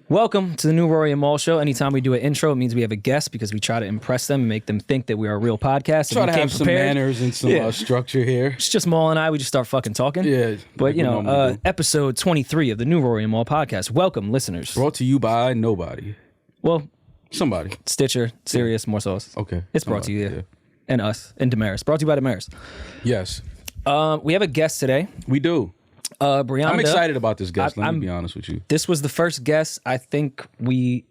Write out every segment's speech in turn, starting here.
Welcome to the new Rory and Mal show. Anytime we do an intro, it means we have a guest because we try to impress them and make them think that we are a real podcast. Try to have some manners and some structure here. It's just Mal and I. We just start fucking talking. Yeah. But, episode 23 of the new Rory and Mal podcast. Welcome, listeners. Brought to you by nobody. Well, somebody. Stitcher, Sirius, More Sauce. Okay. It's brought to you, yeah. And us, and Damaris. Brought to you by Damaris. Yes. We have a guest today. We do. Brianda. I'm excited about this guest, let me be honest with you. This was the first guest I think we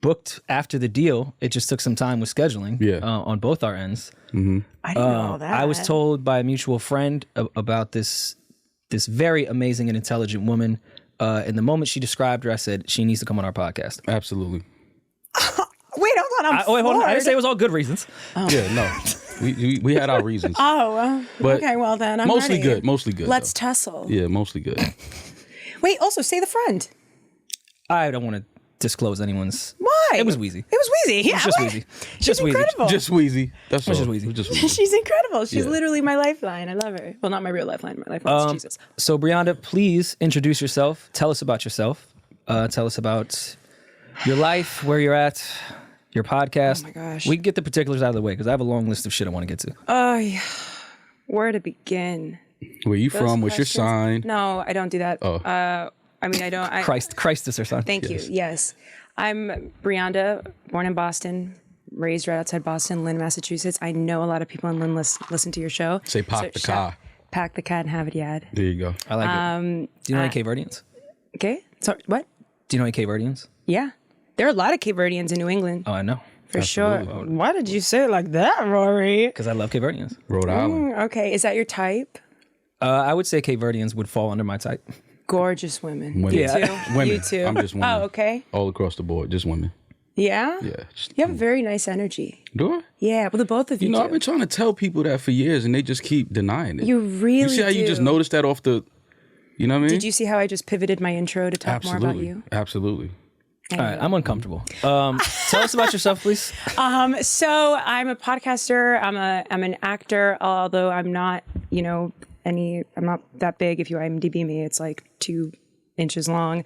booked after the deal. It just took some time with scheduling on both our ends. Mm-hmm. I didn't know all that. I was told by a mutual friend about this very amazing and intelligent woman. And the moment she described her, I said, she needs to come on our podcast. Absolutely. Wait, hold on. Hold on. I didn't say it was all good reasons. Oh. Yeah, no. We had our reasons. Okay, well then, I'm mostly ready. good. Mostly good. Let's tussle. Yeah, mostly good. Wait, also say the friend. I don't want to disclose anyone's. Why? It was Wheezy. It was Wheezy. Yeah, It was just what? Wheezy. She's Just Wheezy. incredible. Just Wheezy. That's all. Just Wheezy. Just Wheezy. She's incredible. She's Yeah. literally my lifeline. I love her. Well, not my real lifeline. My lifeline is Jesus. So, Brianda, please introduce yourself. Tell us about yourself. Tell us about your life, where you're at, your podcast. Oh, my gosh. We can get the particulars out of the way because I have a long list of shit I want to get to. Oh, yeah. Where to begin? Where you Those from? What's your questions? sign? No, I don't do that. Oh. I don't. Christ is her son. Thank you. Yes. I'm Brianda, born in Boston, raised right outside Boston, Lynn, Massachusetts. I know a lot of people in Lynn listen to your show. Say pack the car. Pack the cat and have it yad. There you go. I like it. Do you know any Cape Verdeans? Okay. So what? Do you know any Cape Verdeans? Yeah. There are a lot of Cape Verdeans in New England. Oh, I know. For Absolutely. sure. Why did you say it like that, Rory? Because I love Cape Verdeans. Rhode Island. Okay. Is that your type? I would say Cape Verdeans would fall under my type. Gorgeous women. Women. You Yeah. too. Women. You too. I'm just women. Oh, okay. All across the board. Just women. Yeah? Yeah. Just, You have a very nice energy. do I? Yeah. Well, the both of you, You know, do. I've been trying to tell people that for years, and they just keep denying it. You really You see how you do. just noticed that off the, you know what I mean? Did you see how I just pivoted my intro to talk more about you? Absolutely. All right, I'm uncomfortable. Tell us about yourself, please. So I'm a podcaster. I'm an actor, although I'm not, I'm not that big. If you IMDb me, it's like 2 inches long.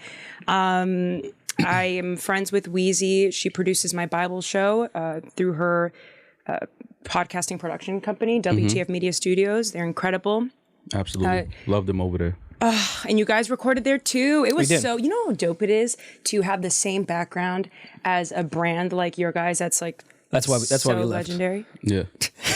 I am friends with Wheezy. She produces my Bible show through her podcasting production company, WTF Media Studios. They're incredible. Absolutely. Love them over there. And you guys recorded there too. It was did. so, you know how dope it is to have the same background as a brand like your guys. That's like, That's why we left. legendary. Yeah.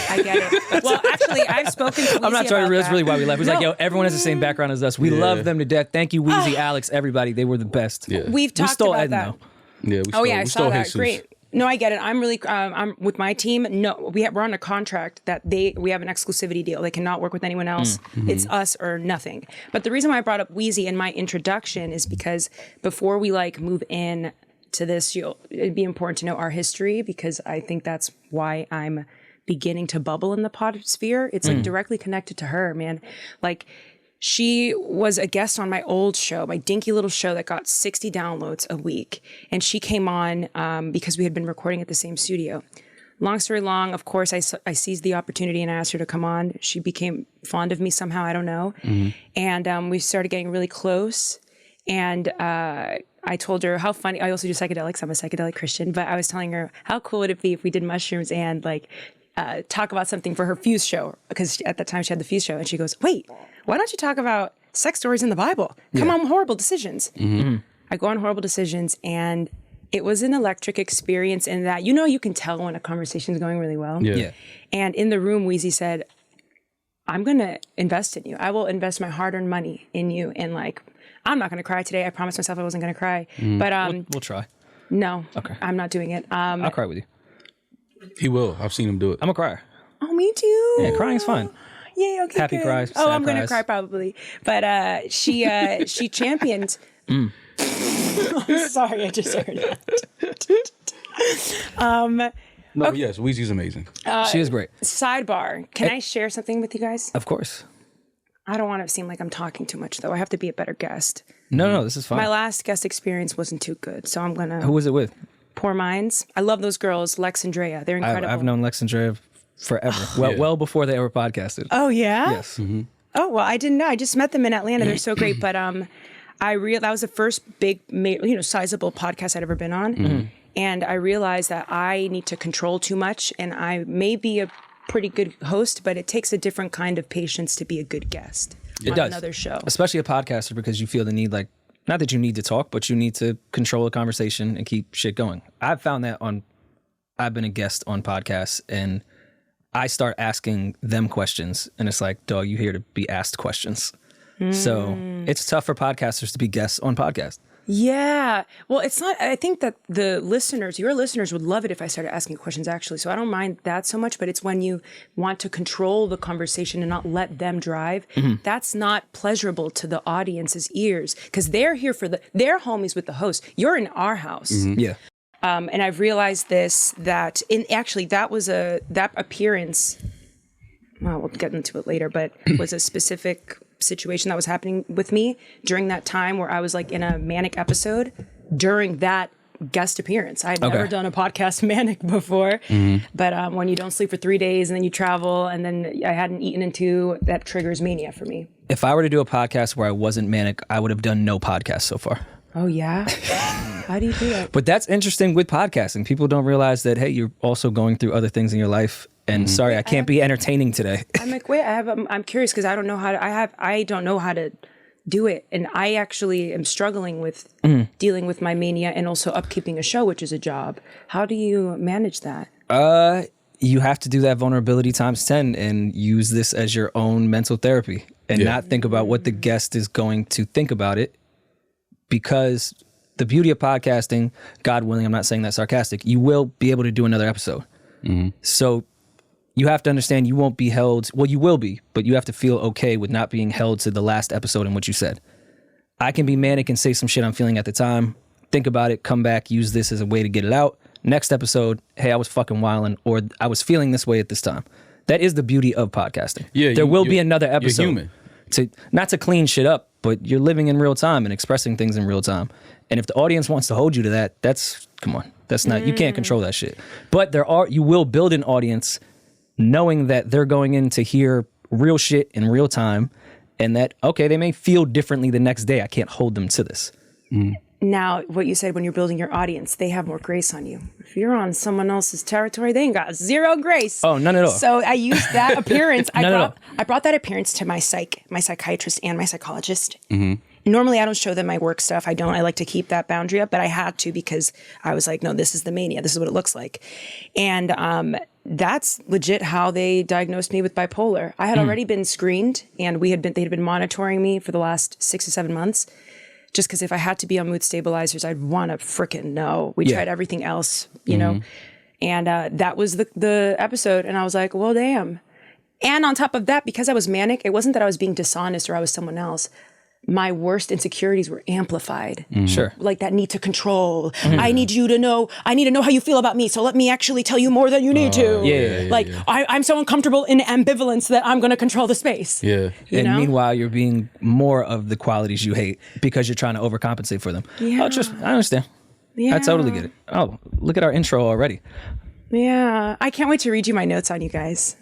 I get it. Well, actually, I've spoken to Wheezy I'm not trying to realize that. really why we left. It was like, No. yo, everyone has the same background as us. We love them to death. Thank you, Wheezy, Alex, everybody. They were the best. Yeah. We've We talked stole about Eddin, that. though. Yeah. Oh yeah, I we saw stole that. Jesus. Great. No, I get it. I'm really, I'm with my team. No, we're on a contract that we have an exclusivity deal. They cannot work with anyone else. It's us or nothing. But the reason why I brought up Wheezy in my introduction is because before we move in to this, it'd be important to know our history because I think that's why I'm beginning to bubble in the pod sphere. It's directly connected to her, man. She was a guest on my old show, my dinky little show that got 60 downloads a week. And she came on because we had been recording at the same studio. Long story long, of course, I seized the opportunity and I asked her to come on. She became fond of me somehow, I don't know. And we started getting really close. And I told her how funny, I also do psychedelics. I'm a psychedelic Christian. But I was telling her, how cool would it be if we did mushrooms and talk about something for her Fuse show? Because at that time she had the Fuse show. And she goes, wait, why don't you talk about sex stories in the Bible? Come on, Horrible Decisions. I go on Horrible Decisions and it was an electric experience in that, you can tell when a conversation is going really well. Yeah. And in the room, Wheezy said, I'm going to invest in you. I will invest my hard-earned money in you. And I'm not going to cry today. I promised myself I wasn't going to cry. But We'll try. no, Okay. I'm not doing it. I'll cry with you. He will. I've seen him do it. I'm a crier. Oh, me too. Yeah, crying's fine. Yeah, okay. Happy good. cries, Oh, sad I'm gonna cries. cry probably. But she championed. Sorry, I just heard that. No, yes, Weezy's amazing. She is great. Sidebar. Can I share something with you guys? Of course. I don't want to seem like I'm talking too much, though. I have to be a better guest. No, this is fine. My last guest experience wasn't too good, so I'm gonna. Who was it with? Poor Minds. I love those girls, Lex and Drea. They're incredible. I've known Lex and Dre forever. Well before they ever podcasted. Oh yeah. Yes. Oh well, I didn't know. I just met them in Atlanta. They're so great. But that was the first big, sizable podcast I'd ever been on. Mm-hmm. And I realized that I need to control too much, and I may be a pretty good host, but it takes a different kind of patience to be a good guest on another show. Especially a podcaster, because you feel the need, like, not that you need to talk, but you need to control a conversation and keep shit going. I've found that I've been a guest on podcasts, and I start asking them questions, and it's like, dog, you here to be asked questions. So it's tough for podcasters to be guests on podcasts. Yeah. Well, it's not, I think that your listeners would love it if I started asking questions, actually. So I don't mind that so much, but it's when you want to control the conversation and not let them drive. That's not pleasurable to the audience's ears, because they're here they're homies with the host. You're in our house. Yeah. And I've realized that that appearance, well, we'll get into it later, but was a specific situation that was happening with me during that time where I was like in a manic episode during that guest appearance. I had never done a podcast manic before, but when you don't sleep for 3 days and then you travel and then I hadn't eaten in 2, that triggers mania for me. If I were to do a podcast where I wasn't manic, I would have done no podcast so far. Oh, yeah? How do you do it? But that's interesting with podcasting. People don't realize that, hey, you're also going through other things in your life. And sorry, I can't be entertaining today. I'm like, wait, I'm curious because I don't know how to do it. And I actually am struggling with dealing with my mania and also upkeeping a show, which is a job. How do you manage that? You have to do that vulnerability times 10 and use this as your own mental therapy and not think about what the guest is going to think about it. Because the beauty of podcasting, God willing, I'm not saying that sarcastic, you will be able to do another episode. So you have to understand you won't be held, well, you will be, but you have to feel okay with not being held to the last episode and what you said. I can be manic and say some shit I'm feeling at the time, think about it, come back, use this as a way to get it out. Next episode, hey, I was fucking wilding, or I was feeling this way at this time. That is the beauty of podcasting. Yeah, there will be another episode. You're human. Not to clean shit up, but you're living in real time and expressing things in real time. And if the audience wants to hold you to that, come on. That's not, you can't control that shit. But you will build an audience knowing that they're going in to hear real shit in real time, and that, okay, they may feel differently the next day. I can't hold them to this. Now, what you said when you're building your audience, they have more grace on you. If you're on someone else's territory, they ain't got zero grace. Oh, none at all. So I used that appearance. I brought that appearance to my psychiatrist and my psychologist. Normally, I don't show them my work stuff. I like to keep that boundary up, but I had to because I was like, no, this is the mania. This is what it looks like. And that's legit how they diagnosed me with bipolar. I had already been screened, and they had been monitoring me for the last 6 to 7 months. Just because if I had to be on mood stabilizers, I'd want to frickin' know. We tried everything else, you know? And that was the episode. And I was like, well, damn. And on top of that, because I was manic, it wasn't that I was being dishonest or I was someone else. My worst insecurities were amplified. Sure. Like that need to control. I need you to know, I need to know how you feel about me. So let me actually tell you more than you need to. I'm so uncomfortable in ambivalence that I'm going to control the space. Yeah. And meanwhile, you're being more of the qualities you hate because you're trying to overcompensate for them. Yeah. I understand. Yeah. I totally get it. Oh, look at our intro already. Yeah. I can't wait to read you my notes on you guys.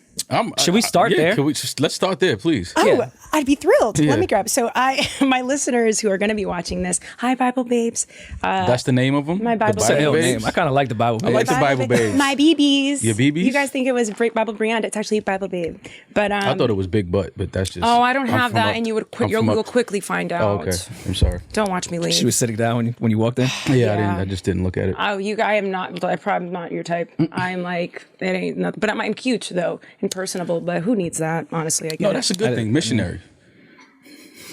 Should we start there? Let's start there, please. Oh, I'd be thrilled. Let me grab. So my listeners who are going to be watching this, hi, Bible babes. That's the name of them? My Bible babes. I kind of like the Bible babes. I like the Bible babes. My BBs. Your BBs? You guys think it was Bible Brianda. It's actually Bible babe. But I thought it was Big Butt, but that's just... Oh, I don't have that, and you'll quickly find out. Oh, okay. I'm sorry. Don't watch me leave. She was sitting down when you walked in? Yeah. I just didn't look at it. Oh, I'm probably not your type. I'm like, it ain't nothing. But I'm cute, though, and personable, but who needs that? Honestly, I get it. No, that's a good thing. Missionary.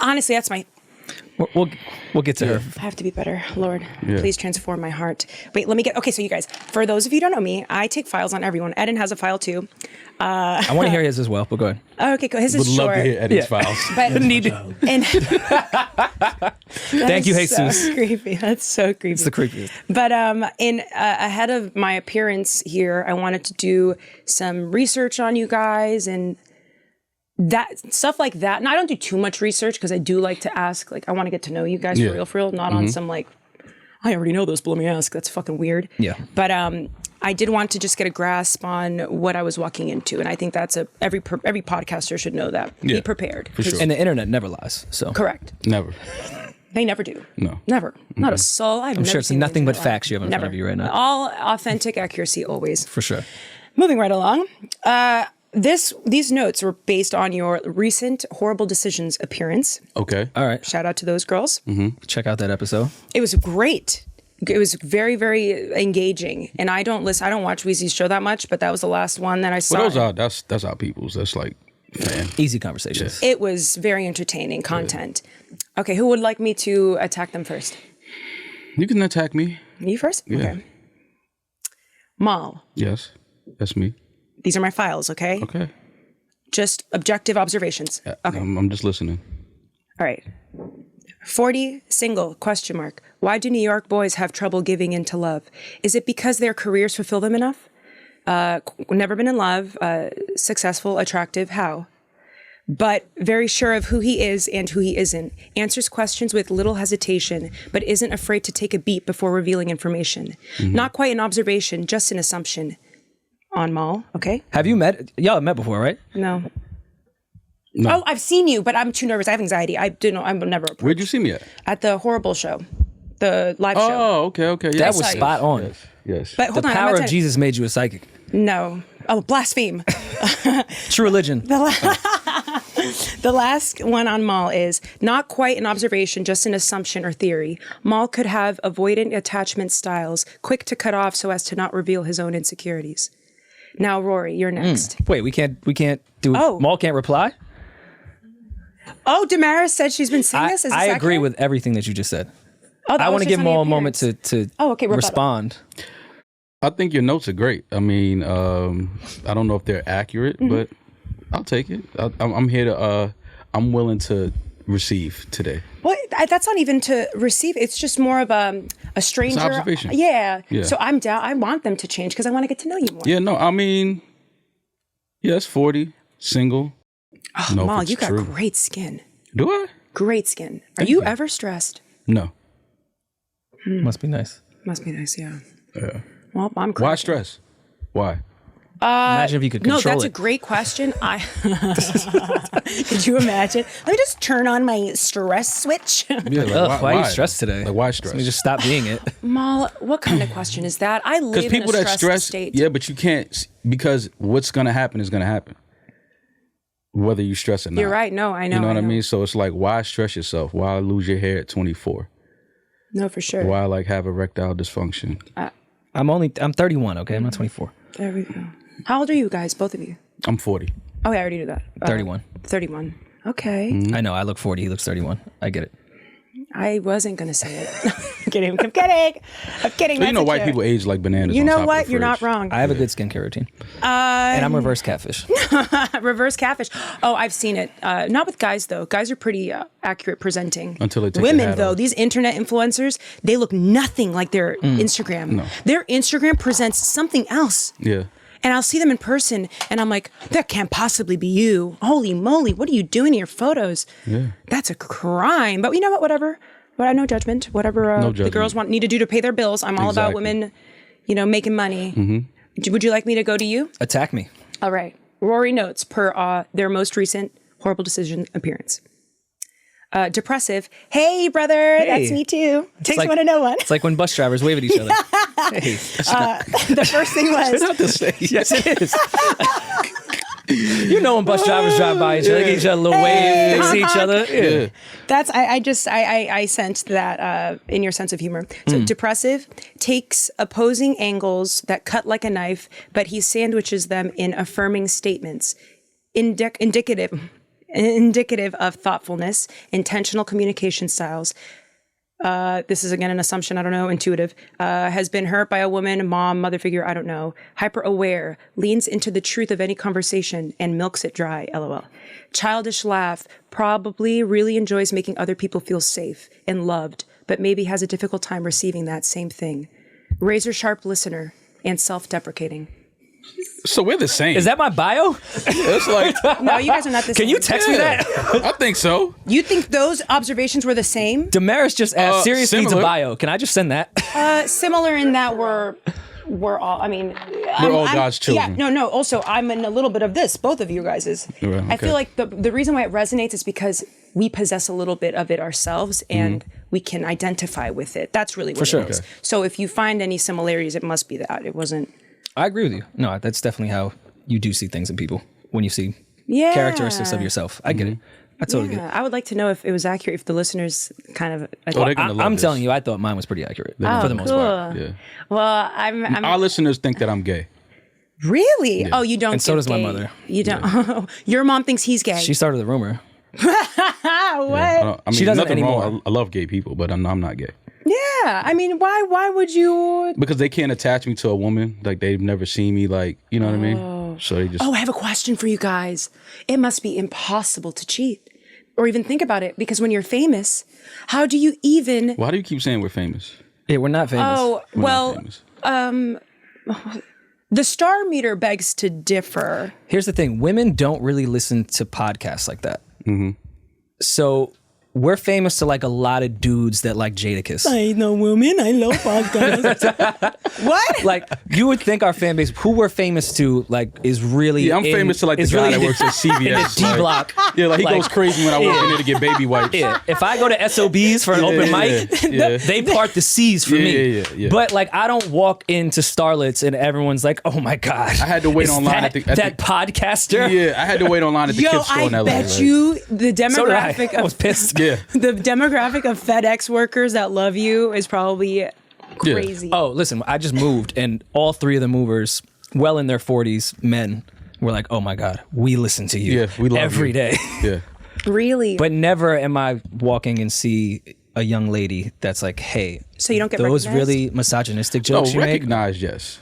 Honestly, that's my... We'll get to her. I have to be better. Lord, please transform my heart. Wait, let me get... Okay, so you guys, for those of you who don't know me, I take files on everyone. Eddin has a file too. I want to hear his as well, but go ahead. Okay, cool. His is short. Would love to hear Eddin's files. But Thank you, Jesus. So creepy. That's so creepy. It's the creepiest. But ahead of my appearance here, I wanted to do some research on you guys and that stuff like that. And I don't do too much research because I do like to ask, I want to get to know you guys for real, not on some I already know this, but let me ask. That's fucking weird. Yeah. But I did want to just get a grasp on what I was walking into, and I think that's every podcaster should know that. Be prepared. For sure. And the internet never lies. So correct. Never. They never do. No. Never. Not a soul. I'm sure it's nothing but facts you have in front of you right now. All authentic accuracy always. For sure. Moving right along. These notes were based on your recent Horrible Decisions appearance. Okay. All right. Shout out to those girls. Check out that episode. It was great. It was very, very engaging. And I don't watch Weezy's show that much, but that was the last one that I saw. Well, that's our people's. That's like, man. Easy conversations. It was very entertaining content. Okay, who would like me to attack them first? You can attack me. You first? Yeah. Okay. Mal. Yes, that's me. These are my files, okay? Okay. Just objective observations. Okay. I'm just listening. All right. 40, single, question mark. Why do New York boys have trouble giving in to love? Is it because their careers fulfill them enough? Never been in love, successful, attractive, how? But very sure of who he is and who he isn't. Answers questions with little hesitation, but isn't afraid to take a beat before revealing information. Not quite an observation, just an assumption. On Mal, okay? Have you met? Y'all have met before, right? No. No. Oh, I've seen you, but I'm too nervous. I have anxiety. I'm never approached. Where'd you see me at? At the Horrible show, the live show. Oh, okay. Yeah. That was spot on. Yes. But hold The on, power of Jesus made you a psychic. No. Oh, blaspheme. True religion. The last one on Mal is not quite an observation, just an assumption or theory. Mal could have avoidant attachment styles, quick to cut off so as to not reveal his own insecurities. Now, Rory, you're next. Wait, we can't do. Oh. Mal can't reply. Oh, Damaris said she's been saying this. Is I this agree accurate? with everything that you just said. Oh, that I was want to just give on the Mal a moment appearance. to rebuttal. respond. I think your notes are great. I mean, I don't know if they're accurate, but I'll take it. I'm here to. I'm willing to receive today. Well, that's not even to receive. It's just more of a stranger. It's observation. Yeah. Yeah. So I'm down. I want them to change because I want to get to know you more. Yeah. No. I mean, yes, 40, single. Oh, No, if Mal, it's you got true. great skin. Do I? Great skin. Are Thank you you. ever stressed? No. Must be nice. Must be nice, yeah. Yeah. Well, I'm Why cracking. stress? Why? Imagine if you could No, control that's a it. great question. Could you imagine? Let me just turn on my stress switch. Yeah. Like, Ugh, why are you stressed today? Like, why stress? Let me just stop being it. Mal, what kind of question is that? I live Because in people a that stressed stress, state. yeah, but you can't, because what's going to happen is going to happen. Whether you stress or not. You're right. No, I know. You know what I know. mean? So it's like, why stress yourself? Why lose your hair at 24? No, for sure. Why like have erectile dysfunction? I'm 31. Okay, I'm not 24. There we go. How old are you guys, both of you? I'm 40. Oh, yeah, I already knew that. 31. 31. Okay. Mm-hmm. I know. I look 40. He looks 31. I get it. I wasn't going to say it. I'm kidding. I'm kidding. I'm kidding. So you know, That's a white joke. people age like bananas. You on know top of what? the You're not fridge. wrong. I have a good skincare routine. And I'm reverse catfish. Reverse catfish. Oh, I've seen it. Not with guys, though. Guys are pretty accurate presenting. Until they take their Women, hat though, off. these internet influencers, they look nothing like their Instagram. No. Their Instagram presents something else. Yeah. And I'll see them in person, and I'm like, that can't possibly be you. Holy moly, what are you doing in your photos? Yeah. That's a crime. But you know what? Whatever. But no judgment. Whatever No the judgment. girls need to do to pay their bills. I'm all about Exactly. women, making money. Mm-hmm. Would you like me to go to you? Attack me. All right. Rory notes per their most recent Horrible Decision appearance. Depressive. Hey, brother. Hey. That's me too. Takes like- one to know one. It's like when bus drivers wave at each other. Hey, The first thing was Not to say. yes, it is. You know when bus drivers drive by each other, give each other a little wave, they see each other. Yeah. that's I sensed that in your sense of humor. So depressive takes opposing angles that cut like a knife, but he sandwiches them in affirming statements, indicative of thoughtfulness, intentional communication styles. This is again an assumption, I don't know, intuitive, has been hurt by a woman, mom, mother figure, I don't know, hyper aware, leans into the truth of any conversation and milks it dry, LOL. Childish laugh, probably really enjoys making other people feel safe and loved, but maybe has a difficult time receiving that same thing. Razor sharp listener and self-deprecating. So we're the same. Is that my bio? It's like, No, you guys are not the same. Can you text me that? I think so. You think those observations were the same? Damaris just asked, serious needs a similar. bio. Can I just send that? Similar in that we're all, I mean... We're all God's children. Yeah, no. Also, I'm in a little bit of this, both of you guys is. Right, I okay. feel like the reason why it resonates is because we possess a little bit of it ourselves, and we can identify with it. That's really what it is. Okay. So if you find any similarities, it must be that. It wasn't. I agree with you. No, that's definitely how you do see things in people when you see characteristics of yourself. I get it. I totally get it. I would like to know if it was accurate, if the listeners kind of... I'm telling you, I thought mine was pretty accurate for the most part. Yeah. Well, Our listeners think that I'm gay. Really? Yeah. Oh, you don't. And so does my mother. You don't. Yeah. Your mom thinks he's gay. She started the rumor. What? Yeah, I mean, she doesn't nothing anymore. wrong. I love gay people, but I'm not gay. Yeah, I mean, why would you? Because they can't attach me to a woman. Like, they've never seen me, like, you know what I mean? So they just... I have a question for you guys. It must be impossible to cheat or even think about it, because when you're famous, how do you even... Why do you keep saying we're famous? Yeah, we're not famous. Oh, well, the star meter begs to differ. Here's the thing. Women don't really listen to podcasts like that. Mm-hmm. So... we're famous to like a lot of dudes that like Jadakiss. I know women. I love podcasts. What? Like, you would think our fan base, who we're famous to, like, is really. Yeah, I'm famous to like the guy that works at CVS. In the D block. Yeah, like he goes crazy when I walk in there to get baby wipes. Yeah. If I go to SOBs for an open mic, they part the C's for me. Yeah. But like, I don't walk into Starlets and everyone's like, oh my God. I had to wait online at that podcaster. Yeah, I had to wait online at the kids store in LA. I bet you the demographic I was pissed. Yeah. The demographic of FedEx workers that love you is probably crazy. Oh, listen, I just moved and all three of the movers, well in their 40s, men, were like, oh my God, we listen to you we love every you. day. Yeah. Really? But never am I walking and see a young lady that's like, hey, so you don't get those recognized? Really misogynistic jokes you make? Recognized, yes.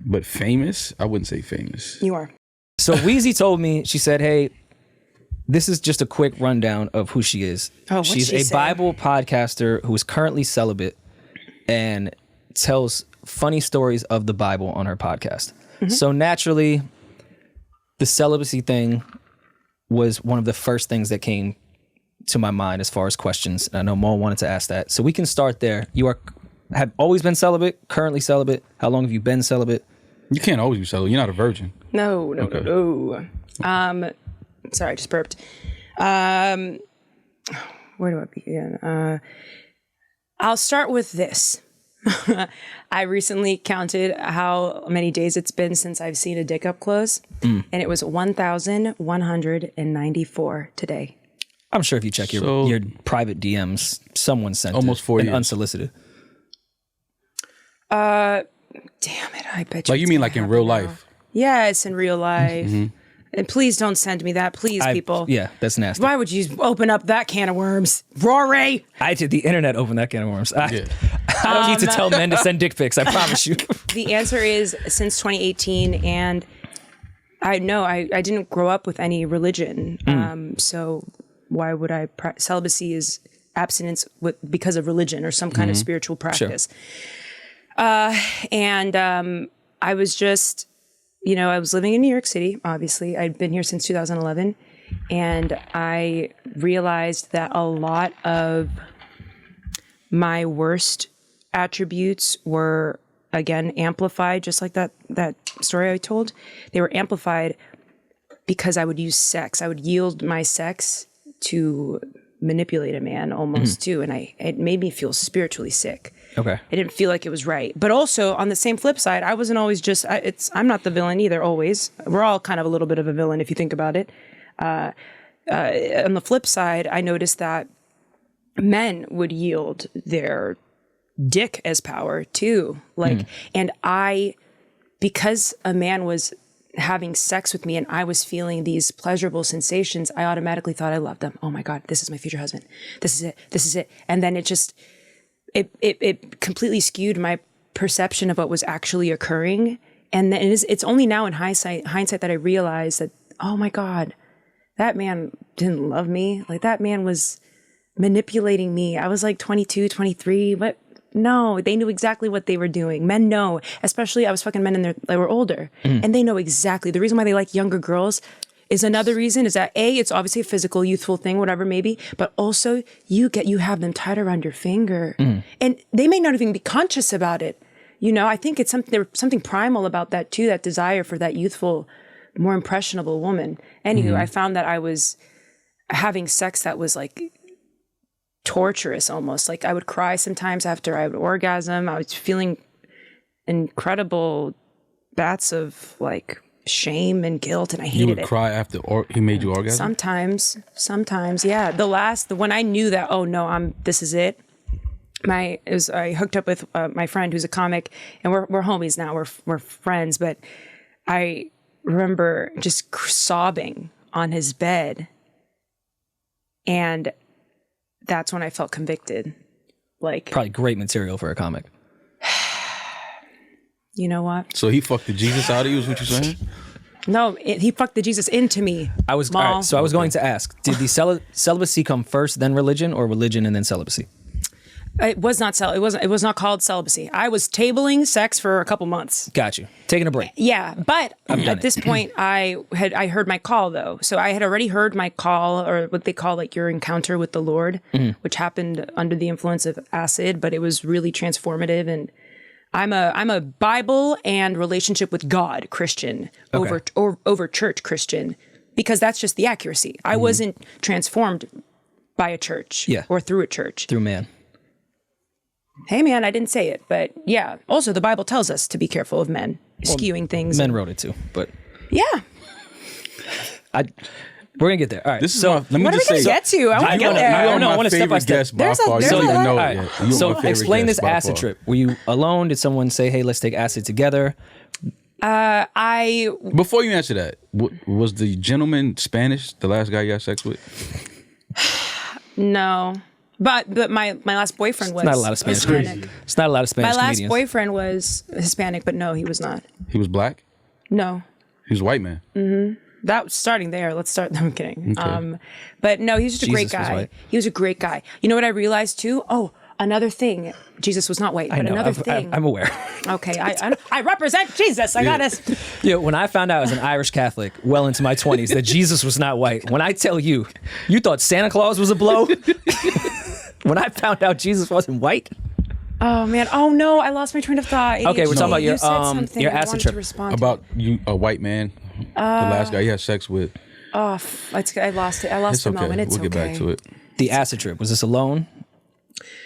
But famous? I wouldn't say famous. You are. So Weezy told me, she said, hey, this is just a quick rundown of who she is. She's a Bible podcaster who is currently celibate and tells funny stories of the Bible on her podcast. Mm-hmm. So naturally, the celibacy thing was one of the first things that came to my mind as far as questions. And I know Mo wanted to ask that. So we can start there. You have always been celibate, currently celibate. How long have you been celibate? You can't always be celibate. You're not a virgin. No. Sorry, I just burped. Where do I begin? I'll start with this. I recently counted how many days it's been since I've seen a dick up close, and it was 1,194 today. I'm sure if you check your private DMs, someone sent almost 4 years. Unsolicited. Damn it! I bet you. Like, you mean like in real life? Yes, in real life. Mm-hmm. And please don't send me that, please, people. Yeah, that's nasty. Why would you open up that can of worms? Rory! I did the internet open that can of worms. I don't need to tell men to send dick pics, I promise you. The answer is since 2018, and I didn't grow up with any religion. So why would I... celibacy is abstinence because of religion or some kind of spiritual practice. Sure. I was just... I was living in New York City, obviously. I'd been here since 2011. And I realized that a lot of my worst attributes were, again, amplified, just like that story I told. They were amplified because I would use sex. I would yield my sex to manipulate a man almost too. And it made me feel spiritually sick. Okay. I didn't feel like it was right. But also on the same flip side, I wasn't always just, I'm not the villain either, always. We're all kind of a little bit of a villain if you think about it. On the flip side, I noticed that men would yield their dick as power too. And because a man was having sex with me and I was feeling these pleasurable sensations, I automatically thought I loved them. Oh my God, this is my future husband. This is it. This is it. And then it just, it completely skewed my perception of what was actually occurring. And then it's only now in hindsight that I realized that, oh my God, that man didn't love me. Like, that man was manipulating me. I was like 22, 23. What? No, they knew exactly what they were doing. Men know, especially I was fucking men they were older, and they know exactly. The reason why they like younger girls is another reason is that it's obviously a physical, youthful thing, whatever maybe, but also you have them tied around your finger, and they may not even be conscious about it. I think it's something primal about that too, that desire for that youthful, more impressionable woman. Anywho, I found that I was having sex that was like torturous almost. Like I would cry sometimes after I would orgasm. I was feeling incredible bats of like shame and guilt, and I hated it. You would cry after he made you orgasm? Sometimes, yeah. When I knew that, oh no, this is it. I hooked up with my friend who's a comic, and we're homies now. We're friends, but I remember just sobbing on his bed, and that's when I felt convicted. Like probably great material for a comic. You know what? So he fucked the Jesus out of you, is what you're saying? No, he fucked the Jesus into me. I was going to ask, did the celibacy come first, then religion, or religion and then celibacy? It was not it was not called celibacy. I was tabling sex for a couple months. Got you. Taking a break. Yeah, but at this point, I heard my call though. So I had already heard my call, or what they call like your encounter with the Lord, which happened under the influence of acid, but it was really transformative. And I'm a Bible and relationship with God Christian over church Christian, because that's just the accuracy. I wasn't transformed by a church or through a church. Through man. Hey man, I didn't say it, but yeah. Also, the Bible tells us to be careful of men skewing things. Men wrote it too, but yeah. We're gonna get there. All right. This is so let me what are just we gonna say, get to? I want to get there. I want to step by step. By far. You don't even know it yet. So explain this acid trip. Were you alone? Did someone say, "Hey, let's take acid together"? Before you answer that, was the gentleman Spanish? The last guy you had sex with? No. But my last boyfriend was. It's not a lot of Spanish. Hispanic. It's not a lot of Spanish. My last comedians. boyfriend was Hispanic, but no, he was not. He was black? No. He was a white man. Mm-hmm. That was starting there. Let's start. I'm kidding. Okay. But no, he was just a great Jesus was guy. white. He was a great guy. You know what I realized too? Oh, another thing. Jesus was not white, but I know. another thing. I'm aware. Okay, I represent Jesus. I got us. Yeah, when I found out as an Irish Catholic, well into my 20s, that Jesus was not white. When I tell you, you thought Santa Claus was a blow. When I found out Jesus wasn't white. Oh man! Oh no! I lost my train of thought. ADHD. Okay, we're talking about your You said something your I acid wanted trip. to respond to. About you, a white man, the last guy you had sex with. Oh, I lost it. I lost It's the okay. moment. It's we'll get back to it. The acid trip, was this alone?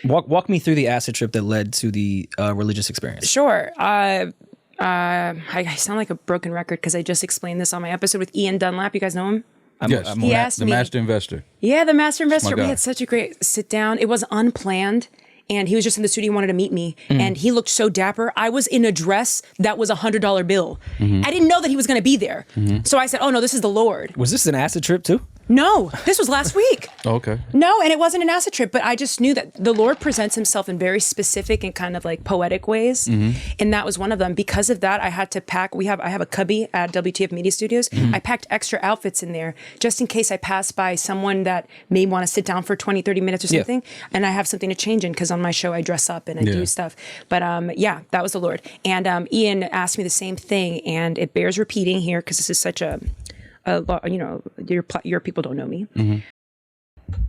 Walk me through the acid trip that led to the religious experience. Sure. I sound like a broken record because I just explained this on my episode with Ian Dunlap. You guys know him? Yes, He asked the me. master investor. Yeah, the master investor. guy. We had such a great sit down. It was unplanned. And he was just in the studio, wanted to meet me. And he looked so dapper. I was in a dress that was $100 bill. I didn't know that he was going to be there. So I said, oh no, this is the Lord. Was this an acid trip too? No, this was last week. Oh, okay. No, and it wasn't an acid trip, but I just knew that the Lord presents himself in very specific and kind of like poetic ways. And that was one of them. Because of that, I had to pack. I have a cubby at WTF Media Studios. I packed extra outfits in there just in case I pass by someone that may want to sit down for 20, 30 minutes or something. And I have something to change in because on my show I dress up and I do stuff. But yeah, that was the Lord. And Ian asked me the same thing, and it bears repeating here because this is such a you know, your people don't know me.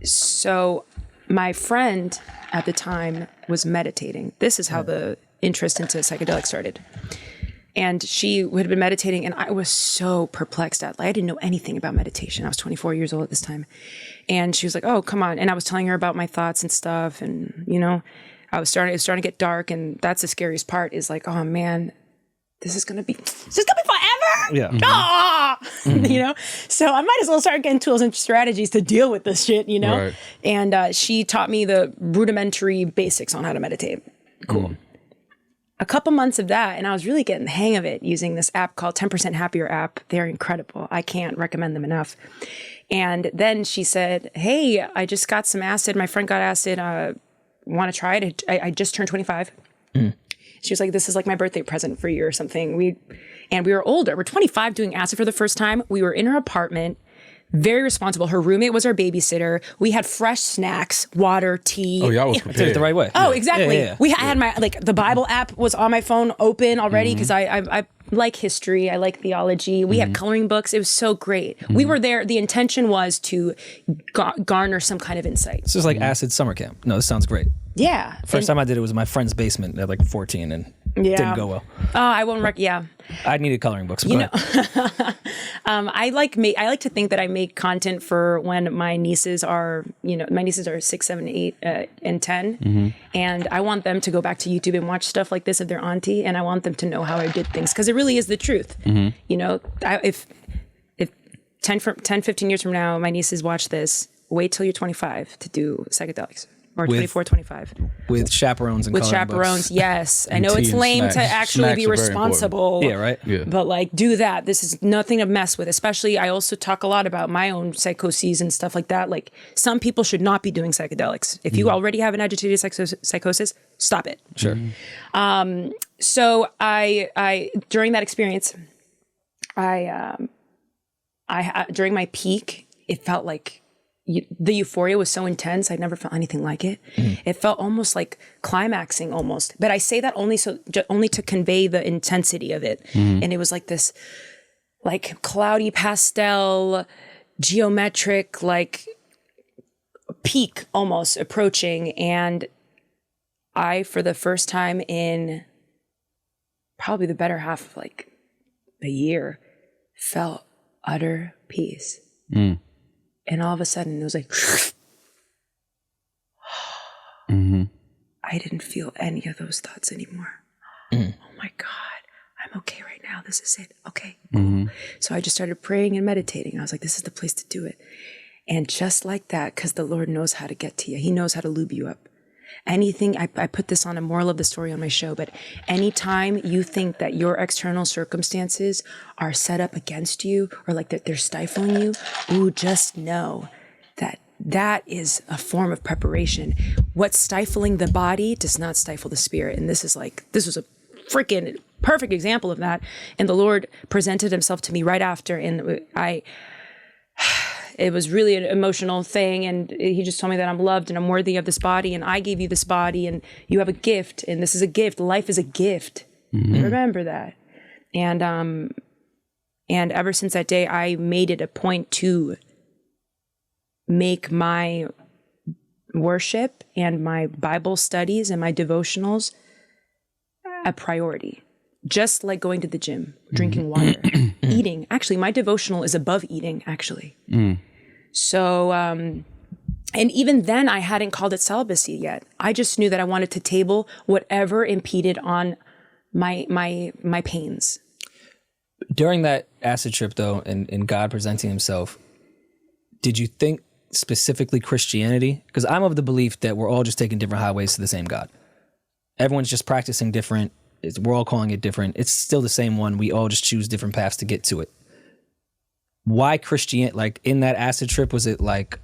So my friend at the time was meditating. This is how the interest into psychedelics started. And she had been meditating, and I was so perplexed at, like, I didn't know anything about meditation. I was 24 years old at this time. And she was like, oh, come on. And I was telling her about my thoughts and stuff. And, you know, it was starting to get dark. And that's the scariest part is like, oh man, this is going to be forever. Yeah. Ah! You know? So I might as well start getting tools and strategies to deal with this shit, you know? Right. And she taught me the rudimentary basics on how to meditate. Cool. A couple months of that, and I was really getting the hang of it using this app called 10% Happier app. They're incredible. I can't recommend them enough. And then she said, hey, I just got some acid. My friend got acid. Want to try it? I just turned 25. She was like, this is like my birthday present for you or something. We were older. We're 25 doing acid for the first time. We were in her apartment. Very responsible. Her roommate was our babysitter. We had fresh snacks, water, tea. Oh, y'all was Did it prepared. the right way. Oh, exactly. Yeah. I had my, like, the Bible app was on my phone open already because I like history. I like theology. We had coloring books. It was so great. We were there. The intention was to garner some kind of insight. This is like acid summer camp. No, this sounds great. Yeah. First time I did it was in my friend's basement at like 14 and didn't go well. Oh, I won't yeah. I needed coloring books. You know, I like to think that I make content for when my nieces are, my nieces are 6, 7, 8, and 10. And I want them to go back to YouTube and watch stuff like this of their auntie. And I want them to know how I did things, because it really is the truth. If 10, 15 years from now, my nieces watch this, wait till you're 25 to do psychedelics. Or 24, 25. With chaperones and coloring chaperones, books. yes. I know it's lame to actually be responsible. Yeah, right? Yeah. But like, do that. This is nothing to mess with. Especially, I also talk a lot about my own psychoses and stuff like that. Like, some people should not be doing psychedelics. If you already have an agitated psychosis, stop it. Sure. So I during that experience, I during my peak, it felt like the euphoria was so intense. I'd never felt anything like it. It felt almost like climaxing almost. But I say that only to convey the intensity of it. And it was like this like cloudy pastel, geometric, like peak almost approaching. And I, for the first time in probably the better half of like a year, felt utter peace. And all of a sudden, it was like, I didn't feel any of those thoughts anymore. Oh my God, I'm okay right now. This is it. Okay, cool. So I just started praying and meditating. I was like, this is the place to do it. And just like that, because the Lord knows how to get to you. He knows how to lube you up. Anything, I put this on a moral of the story on my show, but anytime you think that your external circumstances are set up against you or like that they're stifling you, just know that that is a form of preparation. What's stifling the body does not stifle the spirit. And this was a freaking perfect example of that. And the Lord presented himself to me right after. And it was really an emotional thing. And he just told me that I'm loved and I'm worthy of this body. And I gave you this body and you have a gift. And this is a gift. Life is a gift. Remember that. And ever since that day, I made it a point to make my worship and my Bible studies and my devotionals a priority. Just like going to the gym, drinking water, eating. Actually, my devotional is above eating, actually. So, and even then I hadn't called it celibacy yet. I just knew that I wanted to table whatever impeded on my pains. During that acid trip, though, and God presenting himself, did you think specifically Christianity? Because I'm of the belief that we're all just taking different highways to the same God. Everyone's just practicing different. We're all calling it different. It's still the same one. We all just choose different paths to get to it. Why Christianity? Like in that acid trip, was it like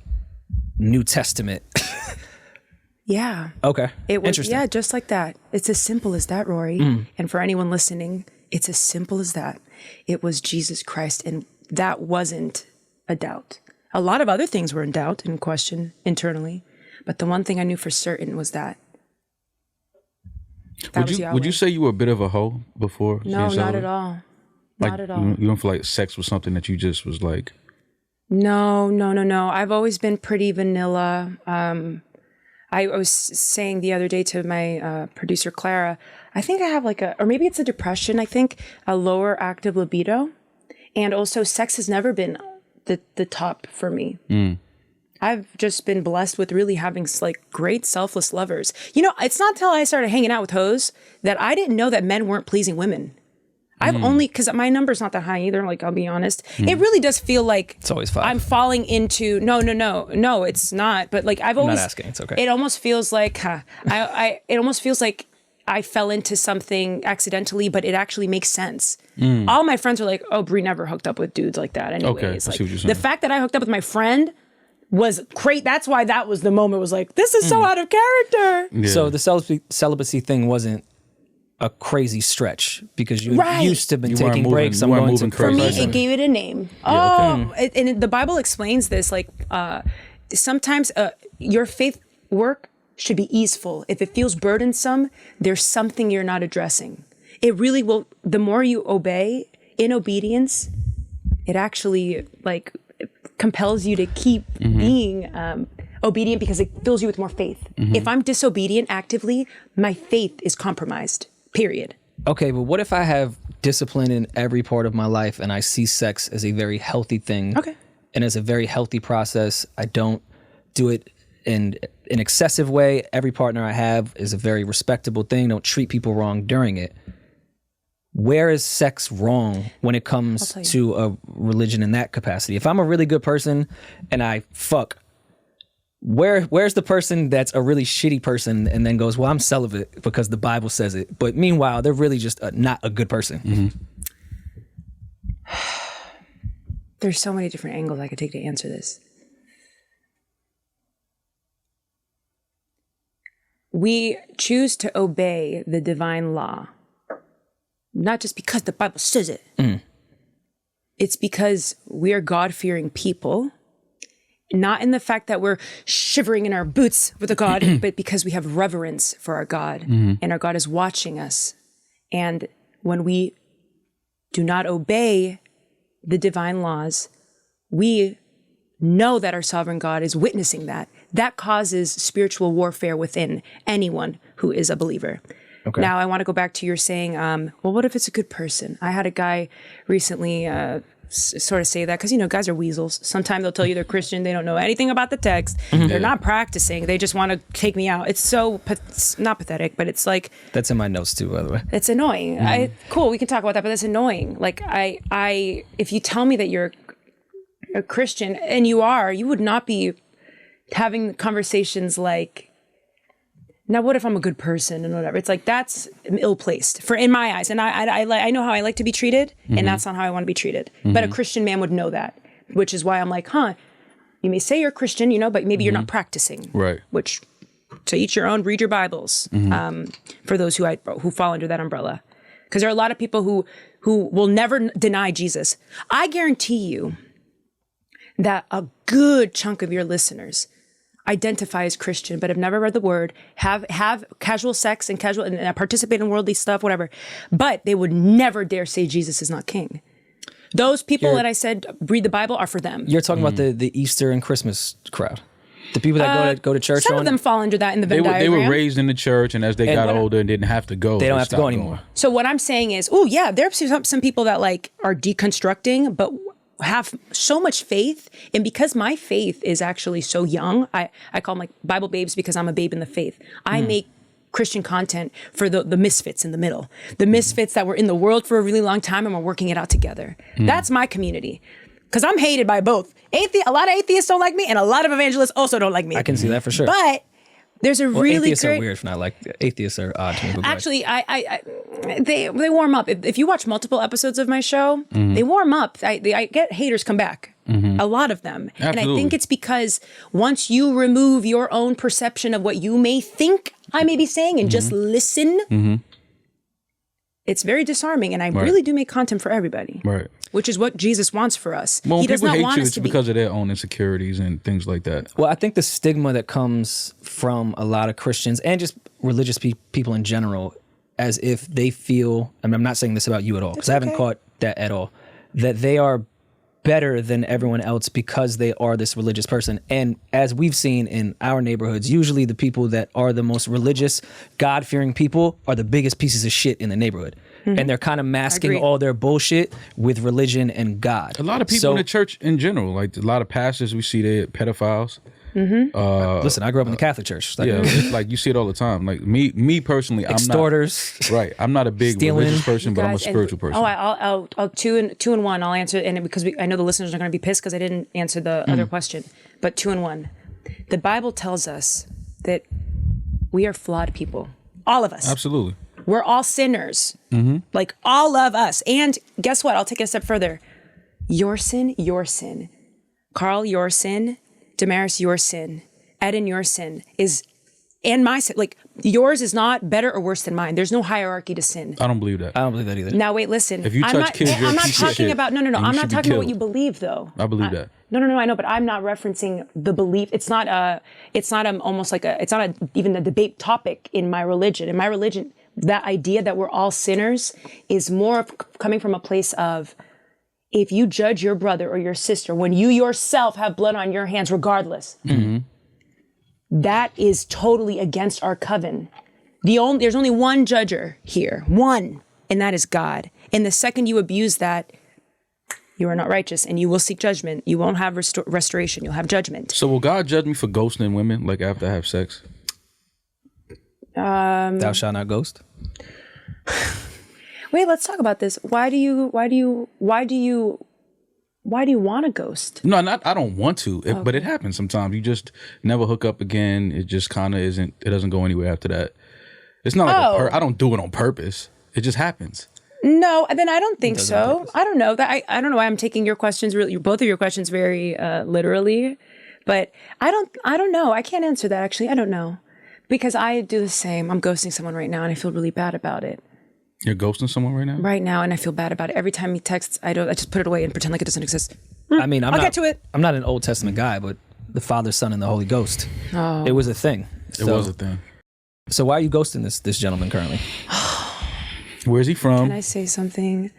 New Testament? Yeah. Okay. It was, interesting. yeah, just like that. It's as simple as that, Rory. And for anyone listening, it's as simple as that. It was Jesus Christ, and that wasn't a doubt. A lot of other things were in doubt and question internally, but the one thing I knew for certain was that. Would you say you were a bit of a hoe before? No, not at all. Not at all. You don't feel like sex was something that you just was like? No. I've always been pretty vanilla. I was saying the other day to my producer, Clara, I think I have or maybe it's a depression, I think, a lower active libido. And also sex has never been the top for me. I've just been blessed with really having like great selfless lovers. It's not till I started hanging out with hoes that I didn't know that men weren't pleasing women. I've only, because my number's not that high either, like I'll be honest. It really does feel like it's always 5. I'm falling into, no, it's not. But like I've always, I'm not asking, it's okay. It almost feels like, it almost feels like I fell into something accidentally, but it actually makes sense. All my friends are like, oh, Brie never hooked up with dudes like that anyways. Okay, I see what you're saying. The fact that I hooked up with my friend was great. That's why that was the moment. Was like, this is so out of character. Yeah. So the celibacy thing wasn't a crazy stretch because you used to been taking breaks. For me, it gave it a name. Yeah, okay. And the Bible explains this. Like sometimes your faith work should be easeful. If it feels burdensome, there's something you're not addressing. It really will. The more you obey in obedience, it actually compels you to keep being obedient because it fills you with more faith. If I'm disobedient actively, my faith is compromised, period. Okay, but what if I have discipline in every part of my life and I see sex as a very healthy thing? Okay. And as a very healthy process. I don't do it in an excessive way. Every partner I have is a very respectable thing. Don't treat people wrong during it. Where is sex wrong when it comes to a religion in that capacity? If I'm a really good person and I fuck, where's the person that's a really shitty person and then goes, well, I'm celibate because the Bible says it. But meanwhile, they're really just not a good person. Mm-hmm. There's so many different angles I could take to answer this. We choose to obey the divine law, not just because the Bible says it. It's because we are God-fearing people, not in the fact that we're shivering in our boots with a God, but because we have reverence for our God, and our God is watching us. And when we do not obey the divine laws, we know that our sovereign God is witnessing that. That causes spiritual warfare within anyone who is a believer. Okay. Now, I want to go back to your saying, well, what if it's a good person? I had a guy recently sort of say that, because, guys are weasels. Sometimes they'll tell you they're Christian. They don't know anything about the text. They're not practicing. They just want to take me out. It's it's not pathetic, but it's like... That's in my notes too, by the way. It's annoying. Cool, we can talk about that, but that's annoying. Like, if you tell me that you're a Christian, and you would not be having conversations like, now what if I'm a good person and whatever. It's like, that's ill-placed in my eyes. And I know how I like to be treated, and that's not how I want to be treated. But a Christian man would know that, which is why I'm like, you may say you're Christian, but maybe you're not practicing. Right. Which, to each your own, read your Bibles, for those who fall under that umbrella. Because there are a lot of people who will never deny Jesus. I guarantee you that a good chunk of your listeners identify as Christian, but have never read the word, have casual sex and participate in worldly stuff, whatever. But they would never dare say Jesus is not king. Those people that I said read the Bible are for them. You're talking about the Easter and Christmas crowd. The people that go to church. Some of them fall under that in the Venn diagram. They were raised in the church, and as they got older and didn't have to go, they don't have to go anymore. So what I'm saying is, there are some people that are deconstructing, but have so much faith. And because my faith is actually so young, I call them like Bible babes because I'm a babe in the faith. I make Christian content for the misfits in the middle, the misfits that were in the world for a really long time and we're working it out together. That's my community. Because I'm hated by both. A lot of atheists don't like me, and a lot of evangelists also don't like me. I can see that for sure. But there's a really atheists are weird. Not like atheists are odd to me. Actually, they warm up. If you watch multiple episodes of my show, they warm up. I get haters come back. A lot of them. Absolutely. And I think it's because once you remove your own perception of what you may think I may be saying and just listen, it's very disarming. And I really do make content for everybody. Right. Which is what Jesus wants for us. Well, he does people not hate want you, us it's to be because of their own insecurities and things like that. Well, I think the stigma that comes from a lot of Christians and just religious people in general, as if they feel, and I'm not saying this about you at all, because I haven't caught that at all, that they are better than everyone else because they are this religious person. And as we've seen in our neighborhoods, usually the people that are the most religious, God-fearing people are the biggest pieces of shit in the neighborhood. And they're kind of masking all their bullshit with religion and God. A lot of people in the church in general, like a lot of pastors, we see they're pedophiles. Listen, I grew up in the Catholic church. It's like you see it all the time. Like me personally, extorters. I'm not a big religious person, but I'm a spiritual person. I'll two and one. I'll answer, and because I know the listeners are going to be pissed because I didn't answer the other question. But 2 and 1, the Bible tells us that we are flawed people, all of us. Absolutely. We're all sinners, like all of us. And guess what? I'll take it a step further. Your sin, Carl, your sin, Damaris, your sin, Eddin, your sin and my sin. Like yours is not better or worse than mine. There's no hierarchy to sin. I don't believe that. I don't believe that either. Now wait, listen. If you touch kids, you're a piece of shit. No. I'm not talking about what you believe, though. I believe that. No, I know, but I'm not referencing the belief. It's not even a debate topic in my religion. In my religion, that idea that we're all sinners is more of coming from a place of, if you judge your brother or your sister when you yourself have blood on your hands, regardless, that is totally against our coven. There's only one judger here. One. and that is God. And the second you abuse that, you are not righteous, and you will seek judgment. You won't have restoration. You'll have judgment. So will God judge me for ghosting women, like after I have sex? Thou shalt not ghost. Wait, let's talk about this. Why do you want to ghost? No, not. I don't want to, but it happens sometimes. You just never hook up again. It just kind of isn't. It doesn't go anywhere after that. It's not like I don't do it on purpose. It just happens. No, then I don't think so. I don't know that. I don't know why I'm taking your questions really, both of your questions very literally, but I don't know. I can't answer that actually. I don't know, because I do the same. I'm ghosting someone right now, and I feel really bad about it. You're ghosting someone right now? Right now, and I feel bad about it. Every time he texts, I just put it away and pretend like it doesn't exist. I mean, I'll get to it. I'm not an Old Testament guy, but the Father, Son, and the Holy Ghost. It was a thing. It was a thing. So why are you ghosting this gentleman currently? Where's he from? Can I say something?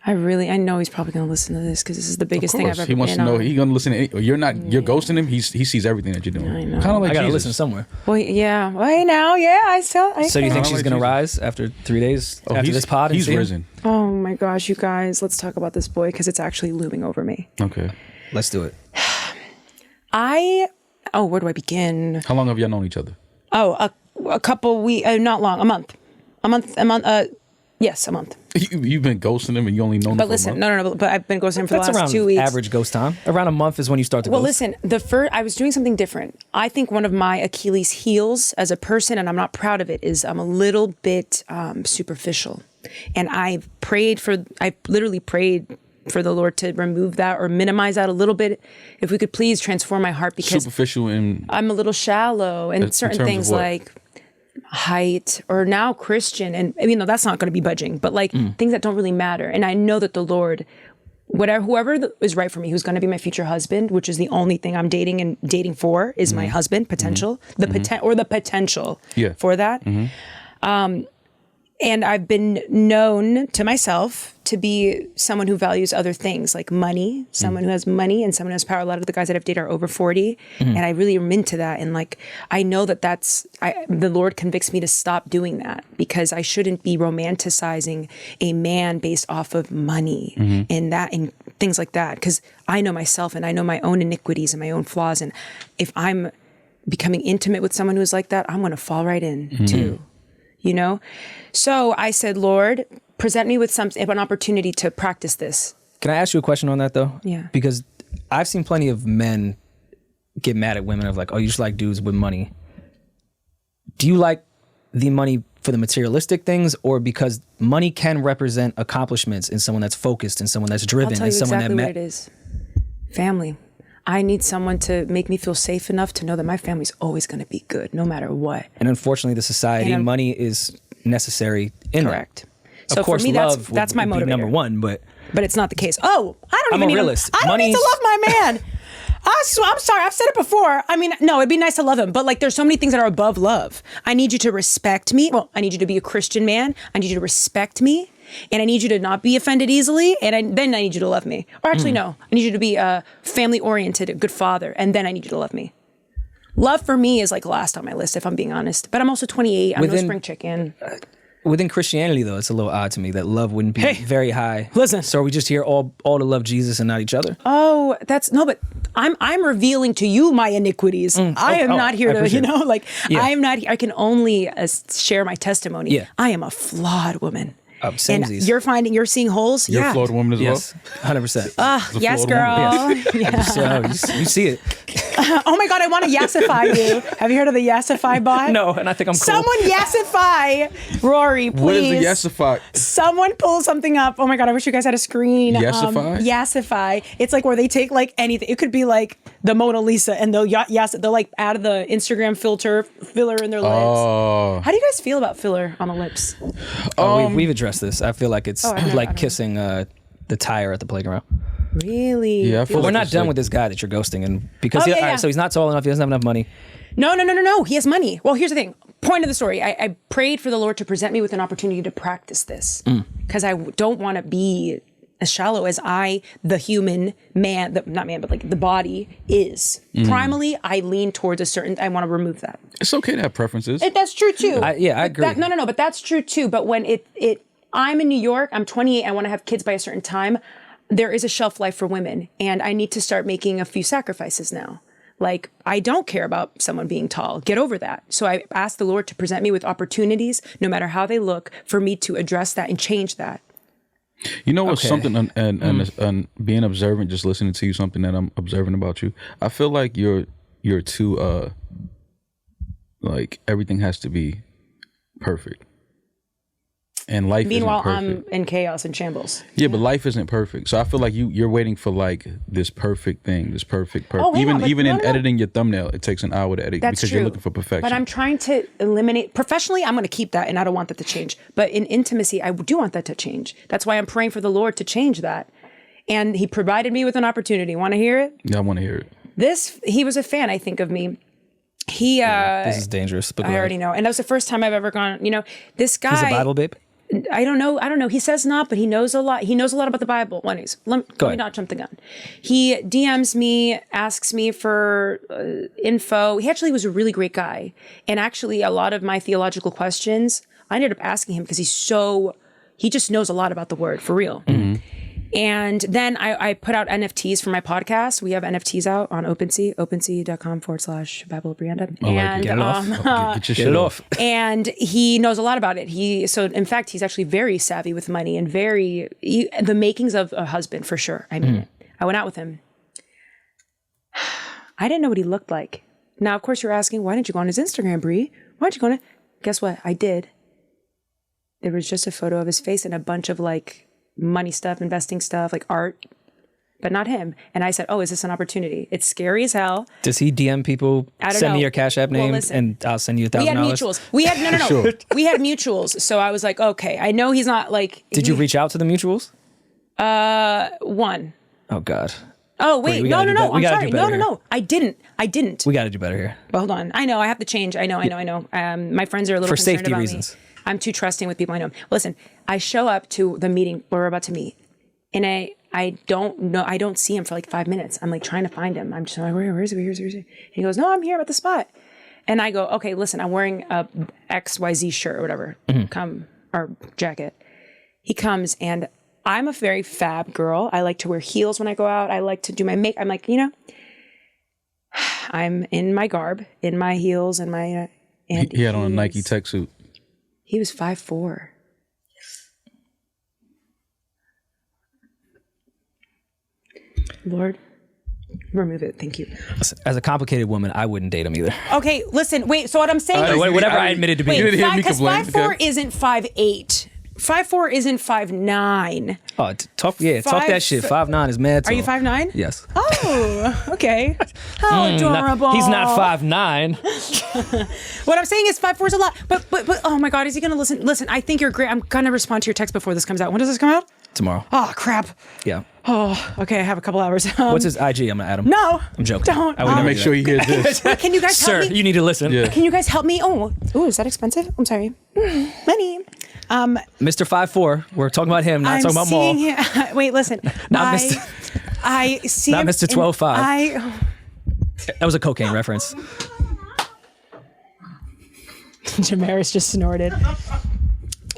I know he's probably going to listen to this because this is the biggest thing I've ever He wants to know. He's going to listen to You're ghosting him. He sees everything that you're doing. I know. Kind of like I gotta Jesus. listen somewhere. Well, yeah. Well, now, yeah. So do you think she's like gonna Jesus. rise after 3 days after this pod? He's risen. Oh my gosh, you guys, let's talk about this boy because it's actually looming over me. Okay. Let's do it. Where do I begin? How long have y'all known each other? A couple weeks, not long, a month. Yes, a month. You've been ghosting him and you only known him But for listen, a month? no, but I've been ghosting him for the That's last around 2 weeks. average ghost time. Around a month is when you start to Well, ghost. listen, I was doing something different. I think one of my Achilles heels as a person, and I'm not proud of it, is I'm a little bit superficial. And I literally prayed for the Lord to remove that or minimize that a little bit. If we could please transform my heart, because Superficial in I'm a little shallow and certain terms of things what? like height or now Christian. And I mean, no, that's not going to be budging, but like things that don't really matter. And I know that the Lord, whoever is right for me, who's going to be my future husband, which is the only thing I'm dating for is my husband, potential, the potential for that. And I've been known to myself to be someone who values other things like money, someone who has money and someone who has power. A lot of the guys that I've dated are over 40. And I really am into that. And like, I know that the Lord convicts me to stop doing that because I shouldn't be romanticizing a man based off of money and things like that. Because I know myself and I know my own iniquities and my own flaws. And if I'm becoming intimate with someone who's like that, I'm going to fall right in too. You know? So I said, Lord, present me with an opportunity to practice this. Can I ask you a question on that though? Yeah. Because I've seen plenty of men get mad at women of like, oh, you just like dudes with money. Do you like the money for the materialistic things or because money can represent accomplishments in someone that's focused and someone that's driven I'll tell and you someone exactly that what it is. Family. I need someone to make me feel safe enough to know that my family's always going to be good, no matter what. And unfortunately, the society, money is necessary in Correct. that. So of course, for me, love that's my would be motivator. number one, but it's not the case. Oh, I don't I'm even a realist. I don't need to love my man. I'm sorry. I've said it before. I mean, no, it'd be nice to love him, but like, there's so many things that are above love. I need you to respect me. Well, I need you to be a Christian man. I need you to respect me. And I need you to not be offended easily. And then I need you to love me. Or actually, no. I need you to be family oriented, a good father. And then I need you to love me. Love for me is like last on my list, if I'm being honest. But I'm also 28. I'm no spring chicken. Within Christianity, though, it's a little odd to me that love wouldn't be very high. Listen. So are we just here all to love Jesus and not each other? Oh, but I'm revealing to you my iniquities. I am not here to, I am not here. I can only share my testimony. Yeah. I am a flawed woman. And Samesies. you're seeing holes? You're a flawed woman as Yes, well? 100%. Yes, girl. Yeah. So you see it. Oh my God, I want to yassify you. Have you heard of the yassify bot? No, and I think I'm cool. Someone yassify Rory, please. What is the yassify? Someone pull something up. Oh my God, I wish you guys had a screen. Yassify? Yassify. It's like where they take like anything. It could be like the Mona Lisa and they'll like add the Instagram filler in their lips. Oh. How do you guys feel about filler on the lips? We've addressed this. I feel like it's like kissing the tire at the playground. Really? Yeah, I feel We're like not it's done like- with this guy that you're ghosting, and because Oh, all yeah. right, so he's not tall enough, he doesn't have enough money. No. He has money. Well, here's the thing. Point of the story. I prayed for the Lord to present me with an opportunity to practice this because I don't want to be as shallow as the human man, not man, but like the body is. Primally, I lean towards I want to remove that. It's okay to have preferences. That's true too. I agree. No, but that's true too. But when I'm in New York, I'm 28, I want to have kids by a certain time. There is a shelf life for women, and I need to start making a few sacrifices now. Like, I don't care about someone being tall. Get over that. So I asked the Lord to present me with opportunities, no matter how they look, for me to address that and change that. You know what's something, and being observant, just listening to you, something that I'm observing about you. I feel like you're too, like, everything has to be perfect. And life Meanwhile, isn't perfect. I'm in chaos and shambles. Yeah, but life isn't perfect. So I feel like you're waiting for like this perfect thing, this perfect. Oh, even yeah, even no, in no. editing your thumbnail, it takes an hour to edit That's because true. you're looking for perfection. But I'm trying to eliminate, professionally, I'm going to keep that and I don't want that to change. But in intimacy, I do want that to change. That's why I'm praying for the Lord to change that. And he provided me with an opportunity. Want to hear it? Yeah, I want to hear it. He was a fan, I think, of me. This is dangerous. But I already know. And that was the first time I've ever gone, this guy. He's a Bible babe? I don't know. He says not, but he knows a lot. He knows a lot about the Bible. Anyways, let me not jump the gun. He DMs me, asks me for info. He actually was a really great guy. And actually, a lot of my theological questions, I ended up asking him because he just knows a lot about the word, for real. Mm-hmm. And then I put out NFTs for my podcast. We have NFTs out on OpenSea, opensea.com/Bible of Brianda. And Get it off. Get your Get it off. and he knows a lot about it. So in fact, he's actually very savvy with money and the makings of a husband, for sure. I mean it. I went out with him. I didn't know what he looked like. Now, of course, you're asking, why didn't you go on his Instagram, Brie? Why didn't you go on it? Guess what? I did. There was just a photo of his face and a bunch of like money stuff, investing stuff, like art, but not him. And I said, oh, is this an opportunity? It's scary as hell. Does he DM people, I don't send know. me your Cash App name, listen. and I'll send you We had $1,000? mutuals. We had, no. Sure. We had mutuals. So I was like, okay, I know he's not like. Did you reach out to the mutuals? One. Oh, God. Oh, wait. we No. gotta do better. We I'm gotta sorry. do better No. I didn't. We got to do better here. But hold on. I know. I have to change. I know. My friends are a little For concerned safety about reasons. me. I'm too trusting with people I know. Listen, I show up to the meeting where we're about to meet, and I don't know. I don't see him for like 5 minutes. I'm like trying to find him. I'm just like, where is he? Where is he? And he goes, no, I'm here at the spot. And I go, okay, listen, I'm wearing a XYZ shirt or whatever, or jacket. He comes, and I'm a very fab girl. I like to wear heels when I go out. I like to do my makeup. I'm like, I'm in my garb, in my heels, and my. And He had on a Nike tech suit. He was 5'4". Lord, remove it. Thank you. Listen, as a complicated woman, I wouldn't date him either. Okay, listen. Wait. So what I'm saying is, Whatever I admitted to be. You didn't hear me because complain, 5'4" okay? isn't 5'8". 5'4" isn't 5'9". Oh, talk that shit. 5'9" is mad tall. Are you 5'9"? Yes. Oh, okay. How adorable. He's not 5'9". What I'm saying is 5'4" is a lot. But oh my God, is he gonna listen? Listen, I think you're great. I'm gonna respond to your text before this comes out. When does this come out? Tomorrow. Oh crap. Yeah. Oh, okay. I have a couple hours. What's his IG? I'm gonna add him. No, I'm joking. Don't. I would never Make do sure that. you hear this. Wait, can you guys help Sir, me? you need to listen. Yeah. Can you guys help me? Oh, is that expensive? I'm sorry. Money. Mr. 5'4". We're talking about him, not I'm talking about Mal. seeing him. Wait, listen. Not I, Mr. I see Not him Mr. in- 12'5". That was a cocaine reference. Jamaris just snorted.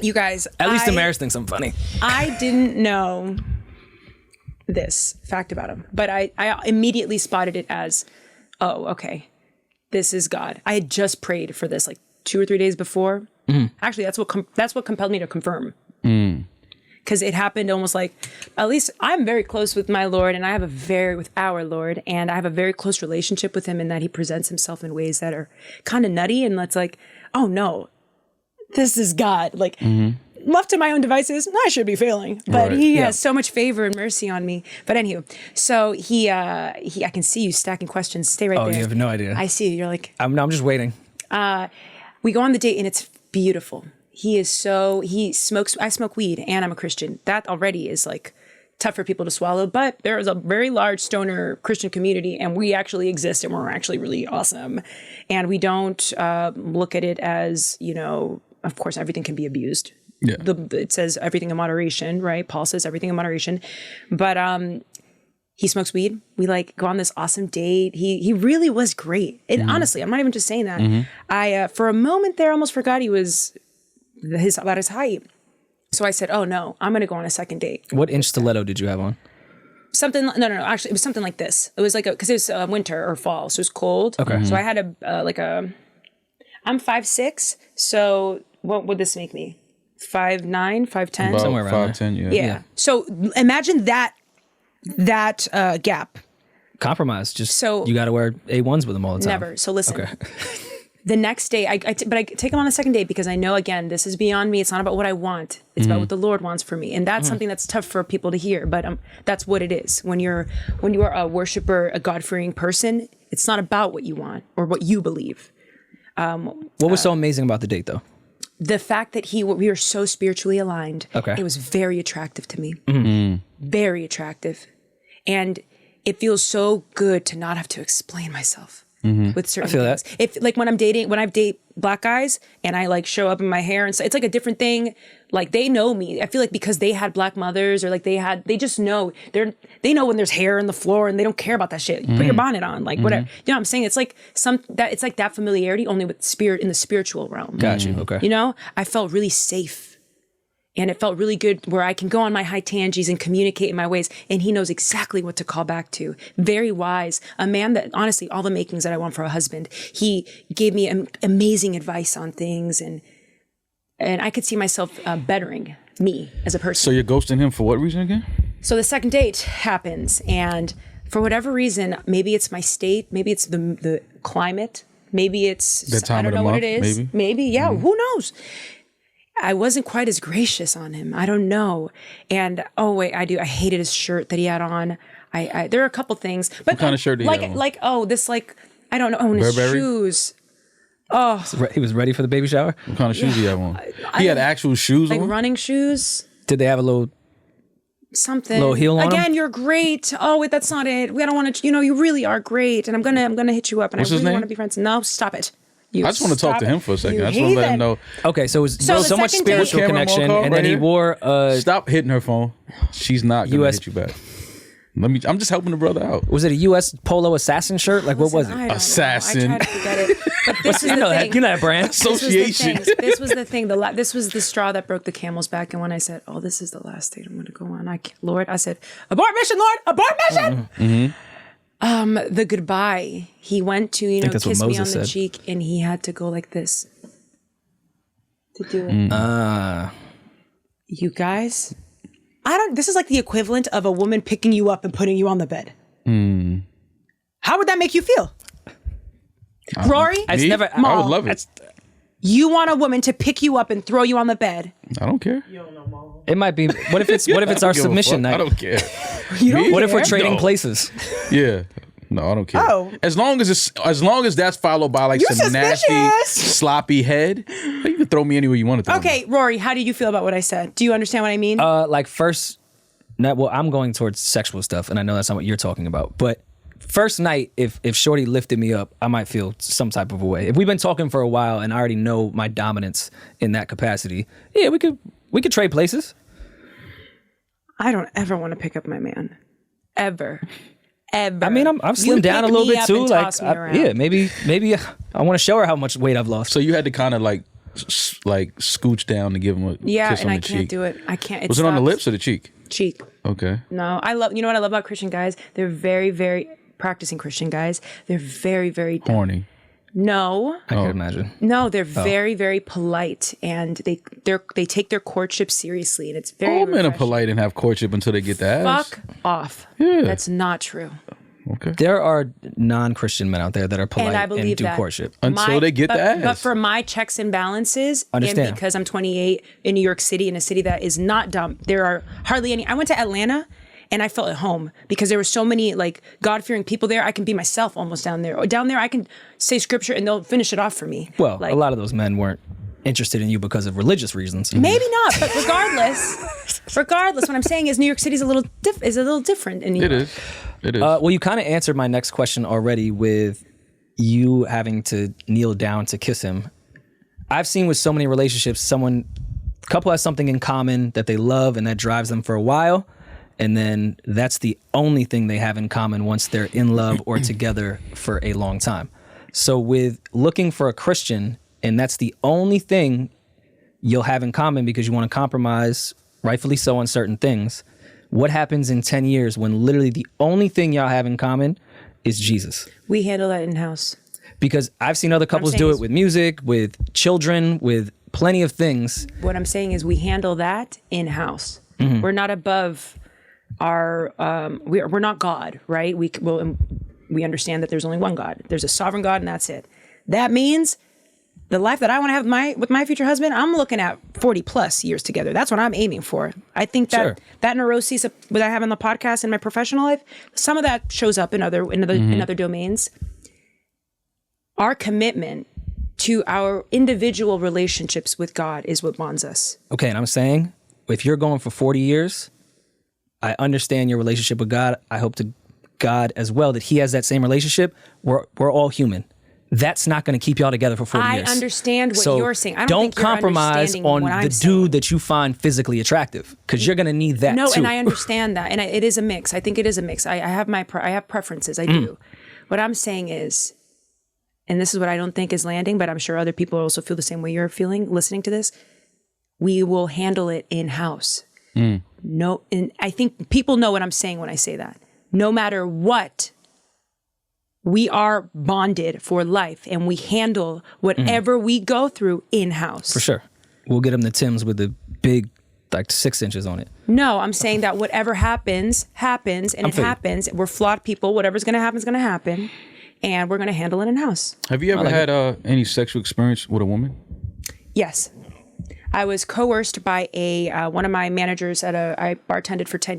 You guys. At least Damaris thinks I'm funny. I didn't know this fact about him, but I immediately spotted it as, oh, okay, this is God. I had just prayed for this like 2 or 3 days before. Actually, that's what compelled me to confirm. Because it happened almost like, at least I'm very close with my Lord, and with our Lord, and I have a very close relationship with him in that he presents himself in ways that are kind of nutty, and that's like, oh no, this is God. Like, left to my own devices, I should be failing, but Right. he has so much favor and mercy on me. But anywho, so he I can see you stacking questions. Stay right there. Oh, you have no idea. I see you. You're like, I'm just waiting. we go on the date and it's beautiful. He smokes, I smoke weed and I'm a Christian. That already is like tough for people to swallow, but there is a very large stoner Christian community and we actually exist and we're actually really awesome. And we don't look at it as, of course, everything can be abused. Yeah. It says everything in moderation, right? Paul says everything in moderation. But he smokes weed. We go on this awesome date. He really was great. And honestly, I'm not even just saying that. I for a moment there almost forgot he was about his height. So I said, oh no, I'm going to go on a second date. What inch stiletto did you have on? Something, no, actually it was something like this. It was like because it was winter or fall, so it was cold. Okay. So I had I'm 5'6", so what would this make me? 5'9", 5'10"? About Somewhere around 5'10", Yeah. So imagine that gap. Compromise. Just So- you got to wear A1s with them all the time. Never. So listen. Okay. The next day, but I take him on a second date because I know, again, this is beyond me. It's not about what I want. It's about what the Lord wants for me. And that's something that's tough for people to hear, but that's what it is. When you are a worshiper, a God-fearing person, it's not about what you want or what you believe. What was so amazing about the date, though? The fact that we were so spiritually aligned, Okay. it was very attractive to me. Very attractive. And it feels so good to not have to explain myself. With certain things. If like when I date black guys and I like show up in my hair and so it's like a different thing. Like they know me. I feel like because they had black mothers or like they just know they know when there's hair on the floor and they don't care about that shit. You put your bonnet on, like whatever. You know what I'm saying? It's like it's like that familiarity only with spirit in the spiritual realm. Got you. Okay. You know, I felt really safe. And it felt really good where I can go on my high tangies and communicate in my ways. And he knows exactly what to call back to. Very wise. A man that, honestly, all the makings that I want for a husband. He gave me amazing advice on things. And I could see myself bettering me as a person. So you're ghosting him for what reason again? So the second date happens. And for whatever reason, maybe it's my state. Maybe it's the climate. Maybe it's, The time I don't of the know what month, it is. maybe? Yeah. Who knows? I wasn't quite as gracious on him. I don't know. And I hated his shirt that he had on. There are a couple things. But what kind of shirt did he have on? I don't know. Oh, and his Burberry? shoes. He was ready for the baby shower? What kind of shoes did he have on? He had actual shoes Like on? running shoes. Did they have a little Something. Little heel on Again, him? you're great. Oh, wait, that's not it. We don't want to, you really are great. And I'm gonna hit you up and What's I his really name? want to be friends. No, stop it. I just want to talk to him for a second. I just want to let him know. Okay, so it was So the so much second date- spiritual Camera connection, call and right then he here? wore Stop hitting her phone. She's not going to US hit you back. I'm just helping the brother out. was it a U.S. Polo assassin shirt? Like what was I it? don't Assassin. Know. I try to forget it. But this is You the know thing. that, you know that brand. Association. This was the thing. This was the straw that broke the camel's back. And when I said, "Oh, this is the last date I'm going to go on," Lord, I said, "Abort mission, Lord, abort mission." The goodbye. He went to think that's what kiss me on Moses the said. cheek, and he had to go like this to do it. You guys, This is like the equivalent of a woman picking you up and putting you on the bed. How would that make you feel? Rory, Me? never- I would love it. you want a woman to pick you up and throw you on the bed. I don't care. It might be. What if it's our Give a submission fuck. I night? don't care. What if we're care? trading No. places? Yeah. No, I don't care. Oh. As long as that's followed by like You're some nasty, suspicious. sloppy head, you can throw me anywhere you want to throw me. Okay, Rory, how did you feel about what I said? Do you understand what I mean? I'm going towards sexual stuff, and I know that's not what you're talking about. But first night, if Shorty lifted me up, I might feel some type of a way. If we've been talking for a while and I already know my dominance in that capacity, yeah, we could trade places. I don't ever want to pick up my man. Ever. Ever. I mean, I've You slimmed down a pick little me bit up too. and Like, toss me around. yeah, maybe I want to show her how much weight I've lost. So you had to kind of like scooch down to give him a Yeah, kiss and on I the can't cheek. do it. I can't. Was it on the lips or the cheek? Cheek. Okay. No, you know what I love about Christian guys? They're very, very practicing Christian guys. They're very, very dumb. Horny. No, I can imagine. no, they're very, very polite, and they take their courtship seriously, and it's very. All men are refreshing. polite and have courtship until they get the ass. Fuck off. Yeah. That's not true. Okay. There are non-Christian men out there that are polite And I and believe do that. courtship. Until they get the ass. But for my checks and balances, Understand. and because I'm 28 in New York City, in a city that is not dumb, there are hardly any. I went to Atlanta, and I felt at home because there were so many like God-fearing people there. I can be myself almost down there. Or down there, I can say scripture, and they'll finish it off for me. Well, Like, a lot of those men weren't interested in you because of religious reasons. maybe not, but regardless, what I'm saying is New York City is a little different in New York. It is. It is. Well, you kind of answered my next question already with you having to kneel down to kiss him. I've seen with so many relationships, couple has something in common that they love and that drives them for a while. And then that's the only thing they have in common once they're in love or together for a long time. So with looking for a Christian, and that's the only thing you'll have in common because you want to compromise, rightfully so, on certain things. What happens in 10 years when literally the only thing y'all have in common is Jesus? We handle that in-house. Because I've seen other couples do it with music, with children, with plenty of things. What I'm saying is we handle that in-house. Mm-hmm. We're not above our, we're not God, right? We understand that there's only one God. There's a sovereign God, and that's it. That means the life that I want to have with my future husband, I'm looking at 40 plus years together. That's what I'm aiming for. I think that that neuroses that I have in the podcast in my professional life, some of that shows up in other domains. Our commitment to our individual relationships with God is what bonds us. Okay, and I'm saying, if you're going for 40 years, I understand your relationship with God. I hope to God as well that he has that same relationship. We're all human. That's not going to keep y'all together for 40 years. I understand what you're saying. I don't compromise on the dude that you find physically attractive, because you're going to need that too. No, and I understand that. And it is a mix. I think it is a mix. I have preferences. I do. What I'm saying is, and this is what I don't think is landing, but I'm sure other people also feel the same way you're feeling listening to this, we will handle it in-house. No, and I think people know what I'm saying when I say that. No matter what, we are bonded for life, and we handle whatever we go through in-house. For sure. We'll get them the Timbs with the big, like 6 inches on it. No, I'm saying that whatever happens, and it happens. We're flawed people. Whatever's going to happen is going to happen, and we're going to handle it in-house. Have you ever had any sexual experience with a woman? Yes. I was coerced by one of my managers I bartended for 8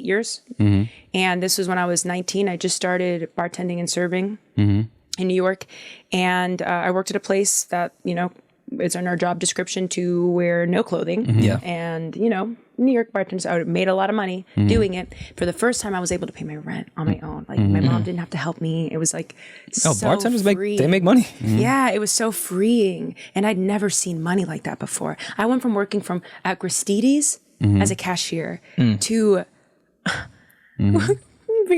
years. Mm-hmm. And this was when I was 19. I just started bartending and serving in New York. And I worked at a place that, it's in our job description to wear no clothing. Mm-hmm. Yeah. And, New York bartenders, I made a lot of money doing it. For the first time, I was able to pay my rent on my own. Like my mom didn't have to help me. It was like bartenders free. make money. Mm-hmm. Yeah, it was so freeing. And I'd never seen money like that before. I went from working at Gristedes as a cashier to bartending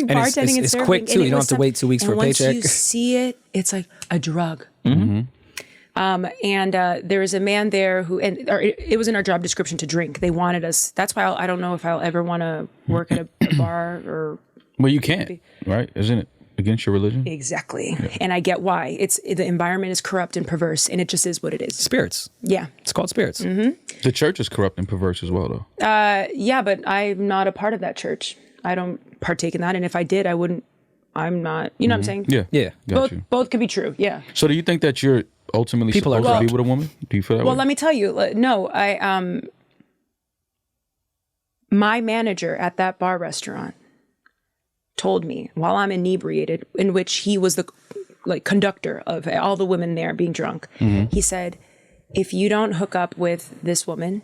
and it's serving. Quick too. You don't have to wait 2 weeks for a paycheck. Once you see it, it's like a drug. Mm-hmm. And there was a man there it was in our job description to drink. They wanted us. That's why I don't know if I'll ever want to work at a bar or. Well, you can't, right? Isn't it against your religion? Exactly. Yeah. And I get why. The environment is corrupt and perverse, and it just is what it is. Spirits. Yeah. It's called spirits. Mm-hmm. The church is corrupt and perverse as well, though. Yeah, but I'm not a part of that church. I don't partake in that. And if I did, I wouldn't. I'm not. You know what I'm saying? Yeah. Yeah. Both could be true. Yeah. So do you think that you're ultimately supposed to be with a woman? Do you feel that way? Well, let me tell you. No, my manager at that bar restaurant told me while I'm inebriated, in which he was the conductor of all the women there being drunk. Mm-hmm. He said, if you don't hook up with this woman,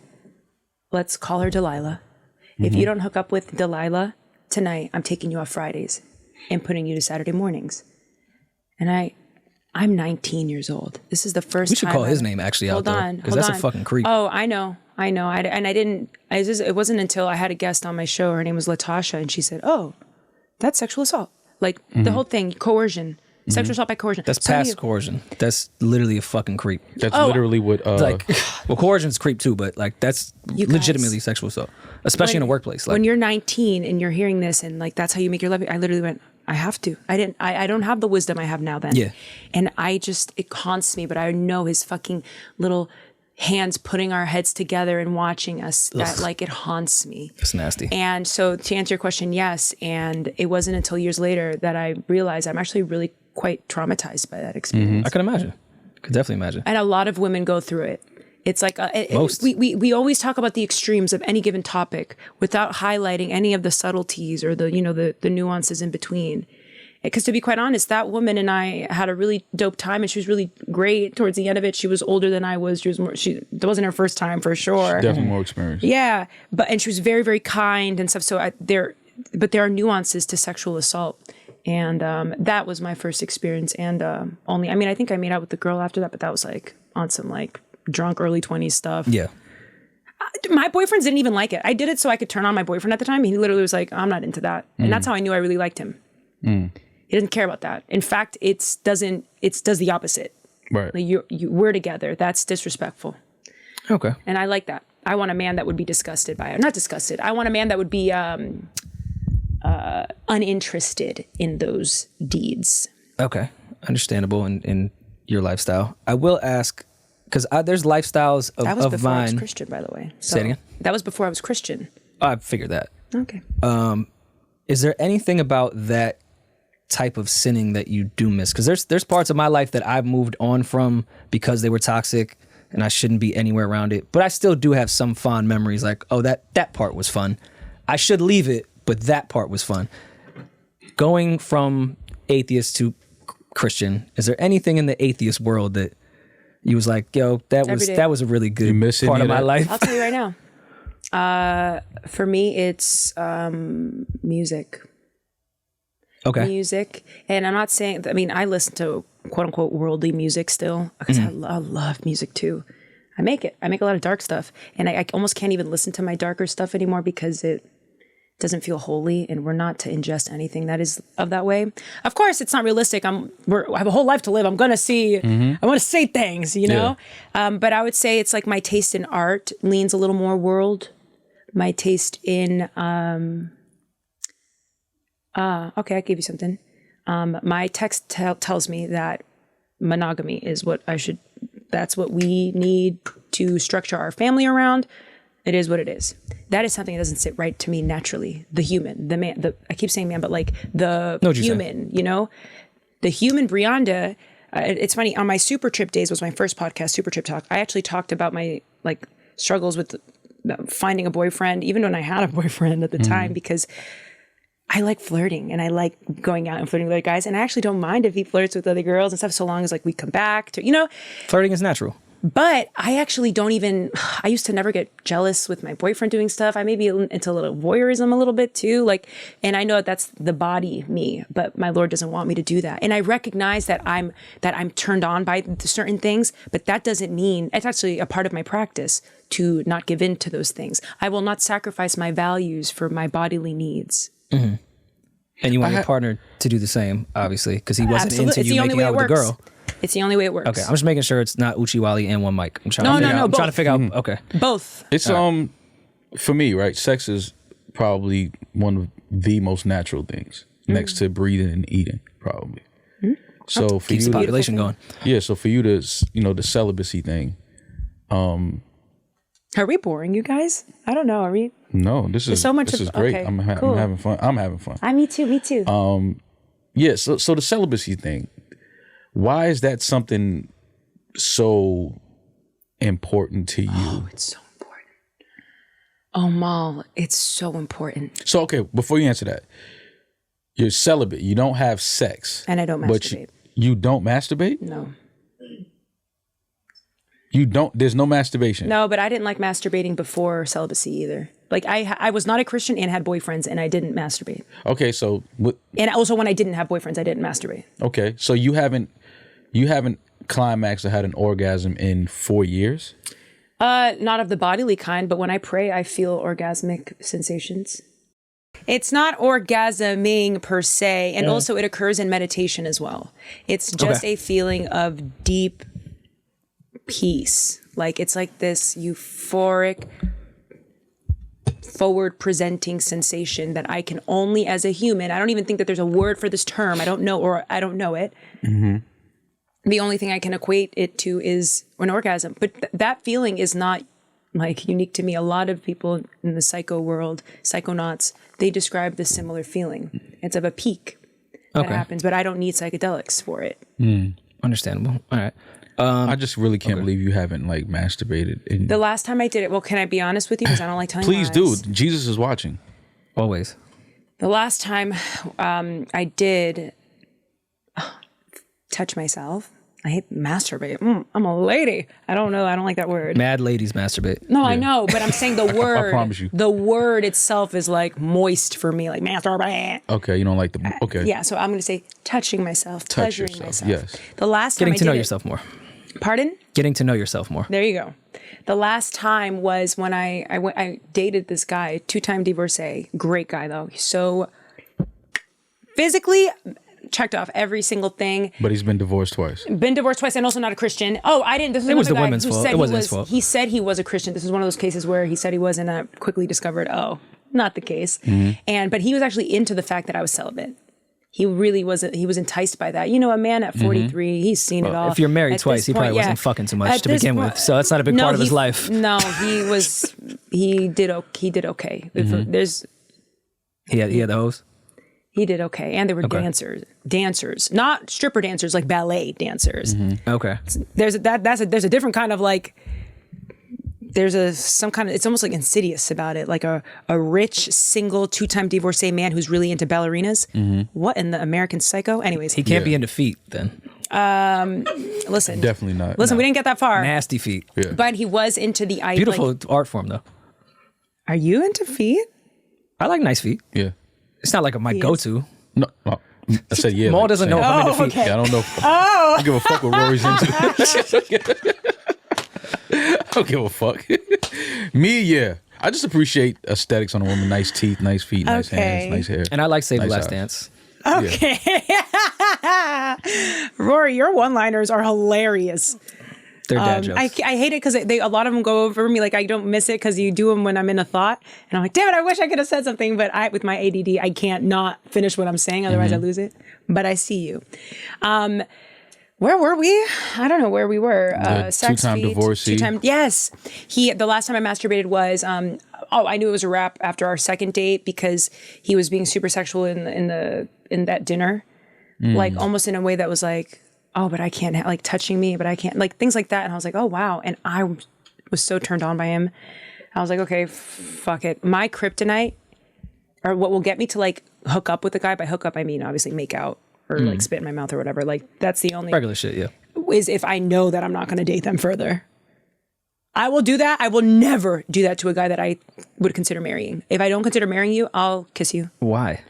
let's call her Delilah. Mm-hmm. If you don't hook up with Delilah tonight, I'm taking you off Fridays and putting you to Saturday mornings. And I'm 19 years old. This is the first time. We should call his name actually out there. Because that's a fucking creep. Oh, I know. It wasn't until I had a guest on my show. Her name was Latasha. And she said, oh, that's sexual assault. The whole thing, coercion. Sexual assault by coercion. That's past coercion. That's literally a fucking creep. That's literally what... coercion's creep too, but that's legitimately sexual assault. Especially in a workplace. When you're 19 and you're hearing this and that's how you make your living, I literally went, I have to. I don't have the wisdom I have now then. Yeah. And it haunts me, but I know his fucking little hands putting our heads together and watching us. That it haunts me. It's nasty. And so to answer your question, yes. And it wasn't until years later that I realized I'm actually really quite traumatized by that experience. Mm-hmm. I can imagine. Could definitely imagine. And a lot of women go through it. It's like most. We always talk about the extremes of any given topic without highlighting any of the subtleties or the nuances in between. Because to be quite honest, that woman and I had a really dope time, and she was really great towards the end of it. She was older than I was. That wasn't her first time for sure. She's definitely more experienced. Yeah, and she was very, very kind and stuff. So there are nuances to sexual assault. And that was my first experience. And I think I made out with the girl after that, but that was on some drunk early 20s stuff. Yeah. My boyfriends didn't even like it. I did it so I could turn on my boyfriend at the time. He literally was like, I'm not into that. And that's how I knew I really liked him. He doesn't care about that. In fact, it does the opposite. Right. We're together. That's disrespectful. Okay. And I like that. I want a man that would be disgusted by it. Not disgusted. I want a man that would be uninterested in those deeds. Okay. Understandable in your lifestyle. I will ask, because there's lifestyles of mine. That was before I was Christian, by the way. So Say it again? That was before I was Christian. I figured that. Okay. Is there anything about that type of sinning that you do miss? Because there's parts of my life that I've moved on from because they were toxic and I shouldn't be anywhere around it. But I still do have some fond memories like, oh, that part was fun. I should leave it, but that part was fun. Going from atheist to Christian, is there anything in the atheist world that you was like, yo, that was a really good part of my life? I'll tell you right now. For me, it's music. Okay. Music. And I'm not saying, I mean, I listen to quote unquote worldly music still because I love music too. I make a lot of dark stuff, and I almost can't even listen to my darker stuff anymore because it doesn't feel holy, and we're not to ingest anything that is of that way. Of course, it's not realistic. I have a whole life to live. I'm going to see, I want to say things, you know? But I would say it's like my taste in art leans a little more world. My taste in, okay, I'll give you something. My text tells me that monogamy is that's what we need to structure our family around. It is what it is. That is something that doesn't sit right to me naturally. The human, the man, I keep saying man, but like the human, you know, the human Brianda. It's funny, on my Super Trip days was my first podcast, Super Trip Talk. I actually talked about my like struggles with finding a boyfriend, even when I had a boyfriend at the time, because I like flirting and I like going out and flirting with other guys. And I actually don't mind if he flirts with other girls and stuff, so long as like we come back to, you know. Flirting is natural. But I actually I used to never get jealous with my boyfriend doing stuff. I may be into a little voyeurism a little bit too. Like, and I know that's the body me, but my Lord doesn't want me to do that. And I recognize that I'm turned on by certain things, but that doesn't mean, it's actually a part of my practice to not give in to those things. I will not sacrifice my values for my bodily needs. Mm-hmm. And you want your partner to do the same, obviously, because he wasn't into you making out with the girl. It's the only way it works. Okay, I'm just making sure it's not Uchiwali and one mic. I'm trying to figure out. Okay, both. It's for me, right? Sex is probably one of the most natural things, next to breathing and eating, probably. So for keeps you, the population going. Yeah. So for you to, the celibacy thing. Are we boring, you guys? I don't know. Are we? No, this is great. Okay, I'm having fun. I'm having fun. Me too. Yeah. So the celibacy thing. Why is that something so important to you? Oh, it's so important. Oh, Mal, it's so important. So, okay, before you answer that, you're celibate. You don't have sex. And I don't masturbate. You don't masturbate? No. You don't, there's no masturbation? No, but I didn't like masturbating before celibacy either. Like I was not a Christian and had boyfriends and I didn't masturbate. Okay, so. And also when I didn't have boyfriends, I didn't masturbate. Okay, so you haven't climaxed or had an orgasm in 4 years? Not of the bodily kind, but when I pray, I feel orgasmic sensations. It's not orgasming per se, and also it occurs in meditation as well. It's just a feeling of deep peace. Like it's like this euphoric, forward presenting sensation that I can only as a human, I don't even think that there's a word for this term. I don't know it. Mm-hmm. The only thing I can equate it to is an orgasm. But that feeling is not like unique to me. A lot of people in the psycho world, psychonauts, they describe this similar feeling. It's of a peak that happens, but I don't need psychedelics for it. Understandable. All right. I just really can't believe you haven't like masturbated. The last time I did it, well, can I be honest with you? Because I don't like telling Please lies. do. Jesus is watching. Always. The last time I did touch myself, I hate masturbate. I'm a lady. I don't know. I don't like that word. Mad ladies masturbate. No, I know, but I'm saying the word. I promise you. The word itself is like moist for me, like masturbate. Okay, you don't like the. Okay. Yeah, so I'm going to say touching myself, pleasuring myself. Yes. The last time Getting I to know did yourself more. Pardon? Getting to know yourself more. There you go. The last time was when I dated this guy, 2-time divorcee. Great guy though. So physically checked off every single thing. But he's been divorced twice. Been divorced twice and also not a Christian. Oh, I didn't. This It was the women's fault. It wasn't his fault. He said he was a Christian. This is one of those cases where he said he was, and I quickly discovered, not the case. But he was actually into the fact that I was celibate. He really was. He was enticed by that. You know, a man at 43, he's seen it all. If you're married twice, he probably wasn't fucking too much to begin with. So that's not a big part of his life. No, he was. He did okay. He had the hose. He did okay, and they were dancers, not stripper dancers, like ballet dancers. Okay, there's a different kind of like. It's almost like insidious about it, like a rich, single, 2-time divorcee man who's really into ballerinas. What in the American Psycho? Anyways. He can't be into feet then. Listen. Definitely not. Listen, we didn't get that far. Nasty feet. Yeah. But he was into the... Beautiful art form though. Are you into feet? I like nice feet. Yeah. It's not like my go-to. No, I said yeah. Mal doesn't know if I'm into feet. Okay. Yeah, I don't know. I don't give a fuck what Rory's into. I don't give a fuck. Me, yeah. I just appreciate aesthetics on a woman. Nice teeth, nice feet, nice hands, nice hair. And I like Save the Nice Last eyes. Dance. Okay. Rory, your one-liners are hilarious. They're dad jokes. I hate it because a lot of them go over me. Like, I don't miss it because you do them when I'm in a thought. And I'm like, damn it, I wish I could have said something. But with my ADD, I can't not finish what I'm saying. Otherwise, I lose it. But I see you. Where were we? I don't know where we were. Sex, two-time feet, divorcee. Yes. The last time I masturbated was, I knew it was a wrap after our second date because he was being super sexual in that dinner. Like almost in a way that was like, oh, but I can't, like touching me, but I can't, like things like that. And I was like, oh, wow. And I was so turned on by him. I was like, okay, fuck it. My kryptonite, or what will get me to like hook up with the guy, by hook up, I mean, obviously make out. Or like spit in my mouth or whatever. Like that's the only Regular shit, yeah. Is if I know that I'm not going to date them further. I will do that. I will never do that to a guy that I would consider marrying. If I don't consider marrying you, I'll kiss you. Why?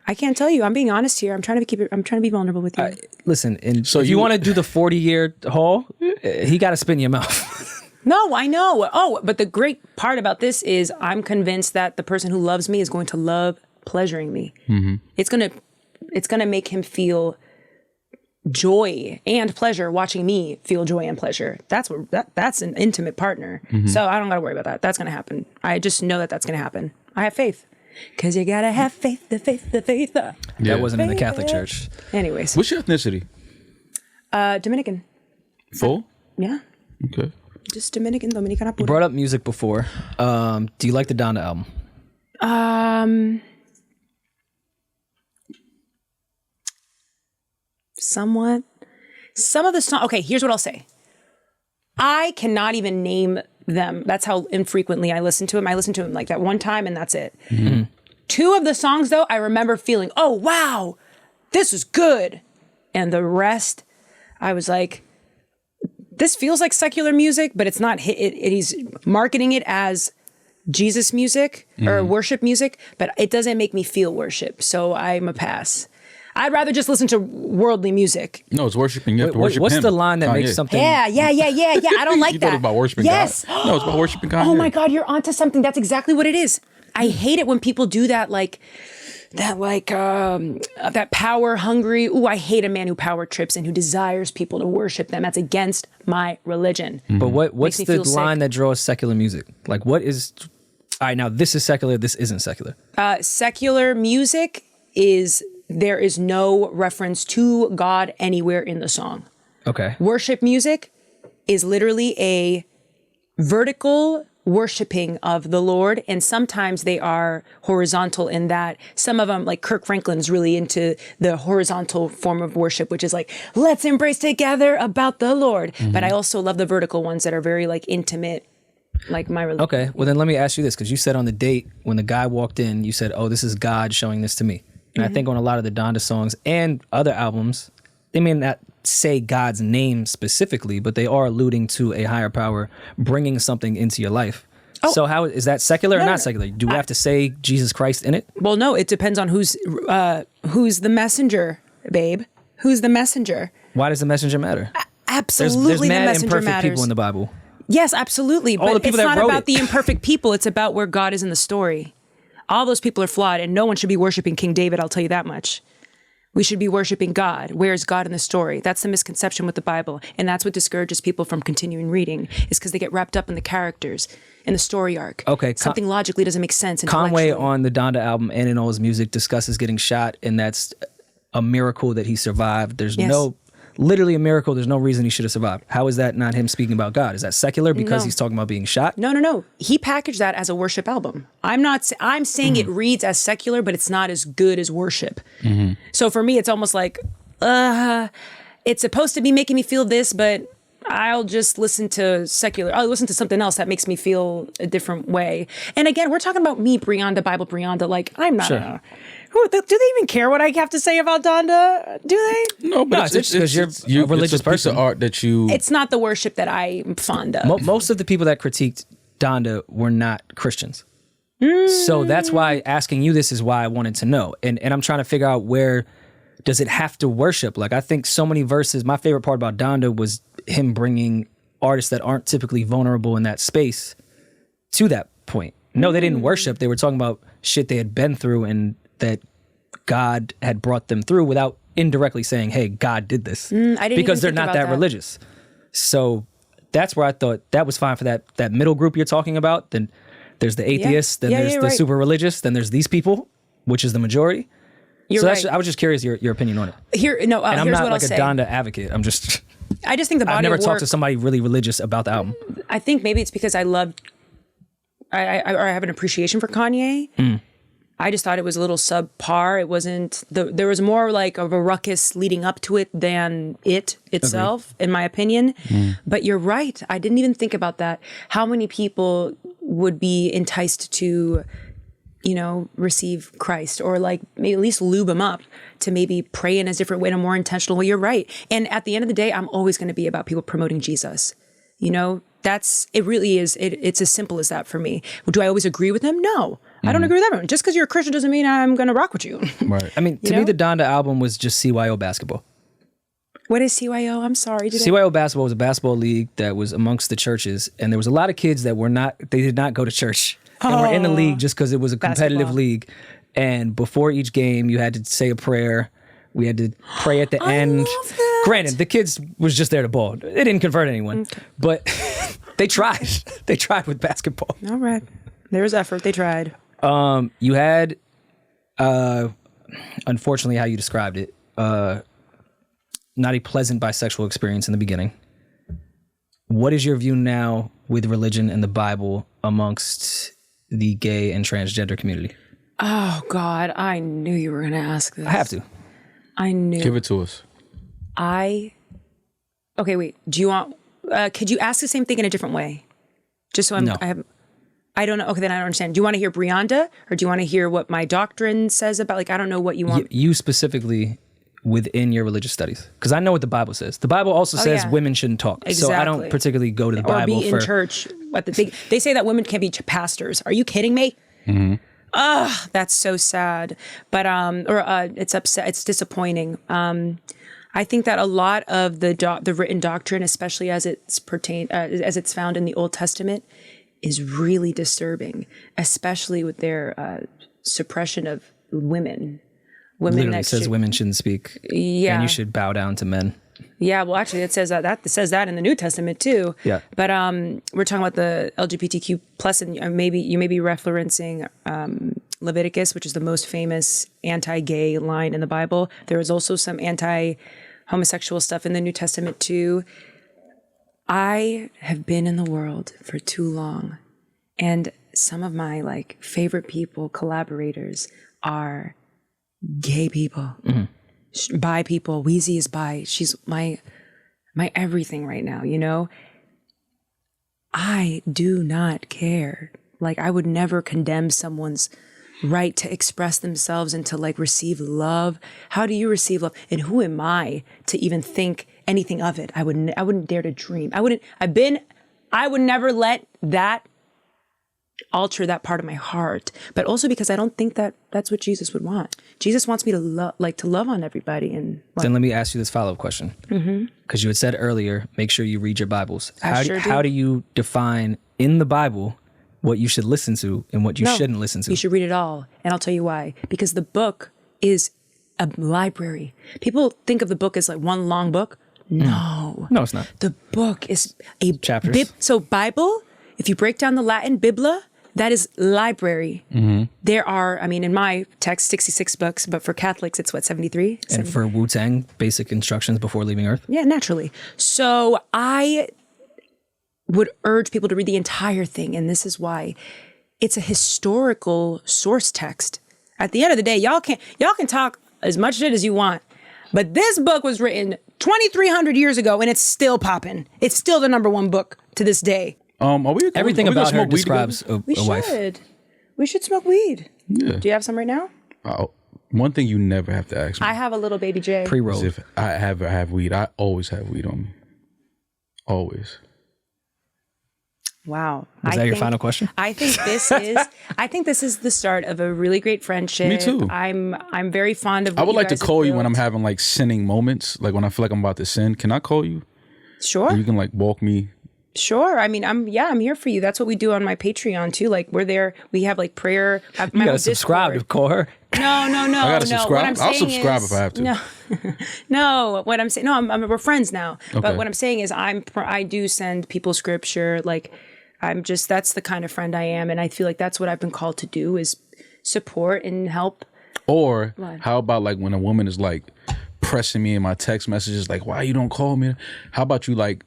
I can't tell you. I'm being honest here. I'm trying to be vulnerable with you. Listen, and so if you want to do the 40-year haul, he got to spit in your mouth. No, I know. Oh, but the great part about this is I'm convinced that the person who loves me is going to love pleasuring me. It's gonna make him feel joy and pleasure watching me feel joy and pleasure. That's an intimate partner. So I don't gotta worry about that. That's gonna happen. I just know that that's gonna happen. I have faith. Cause you gotta have faith, the faith. Yeah. That wasn't in the Catholic Church. Anyways. What's your ethnicity? Dominican. Full? Yeah. Okay. Just Dominican, Dominicana You pura. brought up music before. Do you like the Donda album? Somewhat. Some of the songs. Okay, here's what I'll say. I cannot even name them. That's how infrequently I listen to him. I listen to him like that one time and that's it. 2 of the songs though, I remember feeling, oh wow, this is good. And the rest, I was like, this feels like secular music, but it's not. He's marketing it as Jesus music or worship music, but it doesn't make me feel worship. So I'm a pass. I'd rather just listen to worldly music. No, it's worshiping. You have to worship What's him. the line that Kanye. makes something? Yeah. I don't like You that. thought it was about worshiping yes. God? No, it's about worshiping Kanye. Oh my God, you're onto something. That's exactly what it is. I hate it when people do that, that power hungry. Ooh, I hate a man who power trips and who desires people to worship them. That's against my religion. But what's me the feel line sick. that draws secular music? Like what is, all right, now this is secular, this isn't secular. Secular music is, there is no reference to God anywhere in the song. Okay. Worship music is literally a vertical worshiping of the Lord, and sometimes they are horizontal in that some of them, like Kirk Franklin's really into the horizontal form of worship, which is like, let's embrace together about the Lord. But I also love the vertical ones that are very like intimate, like my religion. Okay, well then let me ask you this, because you said on the date when the guy walked in, you said, oh, this is God showing this to me. And I think on a lot of the Donda songs and other albums, they may not say God's name specifically, but they are alluding to a higher power bringing something into your life. Oh. So how is that secular or not secular? Do we have to say Jesus Christ in it? Well, no, it depends on who's the messenger, babe. Who's the messenger? Why does the messenger matter? Absolutely, There's the mad messenger imperfect matters. people in the Bible. Yes, absolutely. All But the people it's that not wrote about it. the imperfect people. It's about where God is in the story. All those people are flawed, and no one should be worshiping King David. I'll tell you that much. We should be worshiping God. Where's God in the story? That's the misconception with the Bible. And that's what discourages people from continuing reading, is because they get wrapped up in the characters, in the story arc. Okay. Something logically doesn't make sense. Conway on the Donda album and in all his music discusses getting shot, and that's a miracle that he survived. There's literally a miracle. There's no reason he should have survived. How is that not him speaking about God? Is that secular because he's talking about being shot? No. He packaged that as a worship album. I'm saying it reads as secular, but it's not as good as worship. So for me, it's almost like, it's supposed to be making me feel this, but I'll just listen to secular. I'll listen to something else that makes me feel a different way. And again, we're talking about me, Brianda, Bible Brianda. Like, I'm not do they even care what I have to say about Donda? Do they? No, but it's because you're a religious person. Piece of art that you. It's not the worship that I'm fond of. Most of the people that critiqued Donda were not Christians. So that's why asking you this is why I wanted to know. And I'm trying to figure out, where does it have to worship? Like, I think so many verses, my favorite part about Donda was him bringing artists that aren't typically vulnerable in that space to that point. No, they didn't worship. They were talking about shit they had been through and that God had brought them through, without indirectly saying, hey, God did this. Because they're not that religious. So that's where I thought that was fine for that middle group you're talking about. Then there's the atheists, then there's the super religious, then there's these people, which is the majority. I was just curious your opinion on it. And I'm not like a Donda advocate. I just think the body I've never of work, talked to somebody really religious about the album. I think maybe it's because I have an appreciation for Kanye. I just thought it was a little subpar. It wasn't, there was more like of a ruckus leading up to it than it itself, in my opinion. But you're right. I didn't even think about that. How many people would be enticed to, receive Christ, or like maybe at least lube them up to maybe pray in a different way, in a more intentional way. You're right. And at the end of the day, I'm always going to be about people promoting Jesus. It really is. It's as simple as that for me. Do I always agree with them? No, I don't agree with everyone. Just because you're a Christian doesn't mean I'm going to rock with you. Right. I mean, to me, the Donda album was just CYO basketball. What is CYO? I'm sorry. CYO basketball was a basketball league that was amongst the churches, and there was a lot of kids that they did not go to church and were in the league just because it was a competitive league. And before each game, you had to say a prayer. We had to pray at the end. Love that. Granted, the kids was just there to ball. It didn't convert anyone, but they tried. They tried with basketball. All right. There was effort. They tried. You had, unfortunately, how you described it, not a pleasant bisexual experience in the beginning. What is your view now with religion and the Bible amongst the gay and transgender community? Oh, God. I knew you were going to ask this. I have to. I knew. Give it to us. Okay, wait. Do you want, could you ask the same thing in a different way? Just so No. I don't know. Okay, then I don't understand. Do you want to hear Brianda, or do you want to hear what my doctrine says about, like, I don't know what you want. You specifically within your religious studies, because I know what the Bible says. The Bible also says women shouldn't talk. Exactly. So I don't particularly go to the Bible or be in church. They say that women can't be pastors. Are you kidding me? That's so sad. But it's upset. It's disappointing. I think that a lot of the written doctrine, especially as it's found in the Old Testament, is really disturbing, especially with their suppression of women. Literally says women shouldn't speak. Yeah, and you should bow down to men. Yeah, well, actually, it says that says that in the New Testament too. Yeah, but we're talking about the LGBTQ plus, and maybe you may be referencing Leviticus, which is the most famous anti-gay line in the Bible. There is also some anti-homosexual stuff in the New Testament too. I have been in the world for too long, and some of my favorite people, collaborators, are gay people. Bi people. Weezy is bi. She's my everything right now, I do not care. I would never condemn someone's right to express themselves and to receive love. How do you receive love? And who am I to even think anything of it? I wouldn't dare to dream. I would never let that alter that part of my heart, but also because I don't think that that's what Jesus would want. Jesus wants me to love on everybody. And then let me ask you this follow-up question, because you had said earlier, make sure you read your Bibles. How do you define in the Bible what you should listen to and what you shouldn't listen to? You should read it all, and I'll tell you why. Because the book is a library. People think of the book as like one long book. No. No, it's not. The book is a Chapters. So Bible, if you break down the Latin, Biblia, that is library. There are, I mean, in my text, 66 books, but for Catholics, it's what, 73? And for Wu-Tang, basic instructions before leaving Earth. Yeah, naturally. So I would urge people to read the entire thing. And this is why it's a historical source text. At the end of the day, y'all can talk as much shit as you want. But this book was written 2,300 years ago and it's still popping. It's still the #1 book to this day. Everything about her describes a wife. We should smoke weed. Yeah. Do you have some right now? One thing you never have to ask me. I have a little baby J. Pre-rolled. If I have weed, I always have weed on me. Always. Wow. Is that your final question? I think this is the start of a really great friendship. Me too. I'm very fond of I would like to guys have call you when I'm built. having like sinning moments, like when I feel like I'm about to sin. Can I call you? Sure. And you can like walk me. Sure. I mean, I'm here for you. That's what we do on my Patreon too. Like we're there. We have like prayer. You gotta subscribe to Core. No. I gotta subscribe. What I'm saying I'll subscribe is, if I have to. No. What I'm saying. No. We're friends now. Okay. But what I'm saying is, I do send people scripture. Like, that's the kind of friend I am, and I feel like that's what I've been called to do is support and help. Or how about like when a woman is like pressing me in my text messages, like, why you don't call me? How about you like,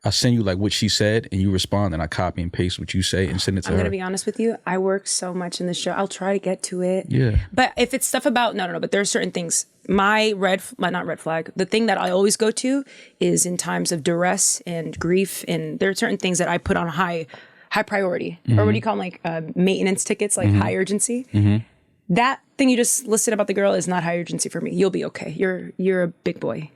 I send you like what she said and you respond and I copy and paste what you say and send it to her. I'm going to be honest with you. I work so much in the show. I'll try to get to it. Yeah. But if it's stuff about, no. But there are certain things. Not red flag. The thing that I always go to is in times of duress and grief. And there are certain things that I put on high priority. Or what do you call them? Like maintenance tickets, like high urgency. That thing you just listed about the girl is not high urgency for me. You'll be okay. You're a big boy,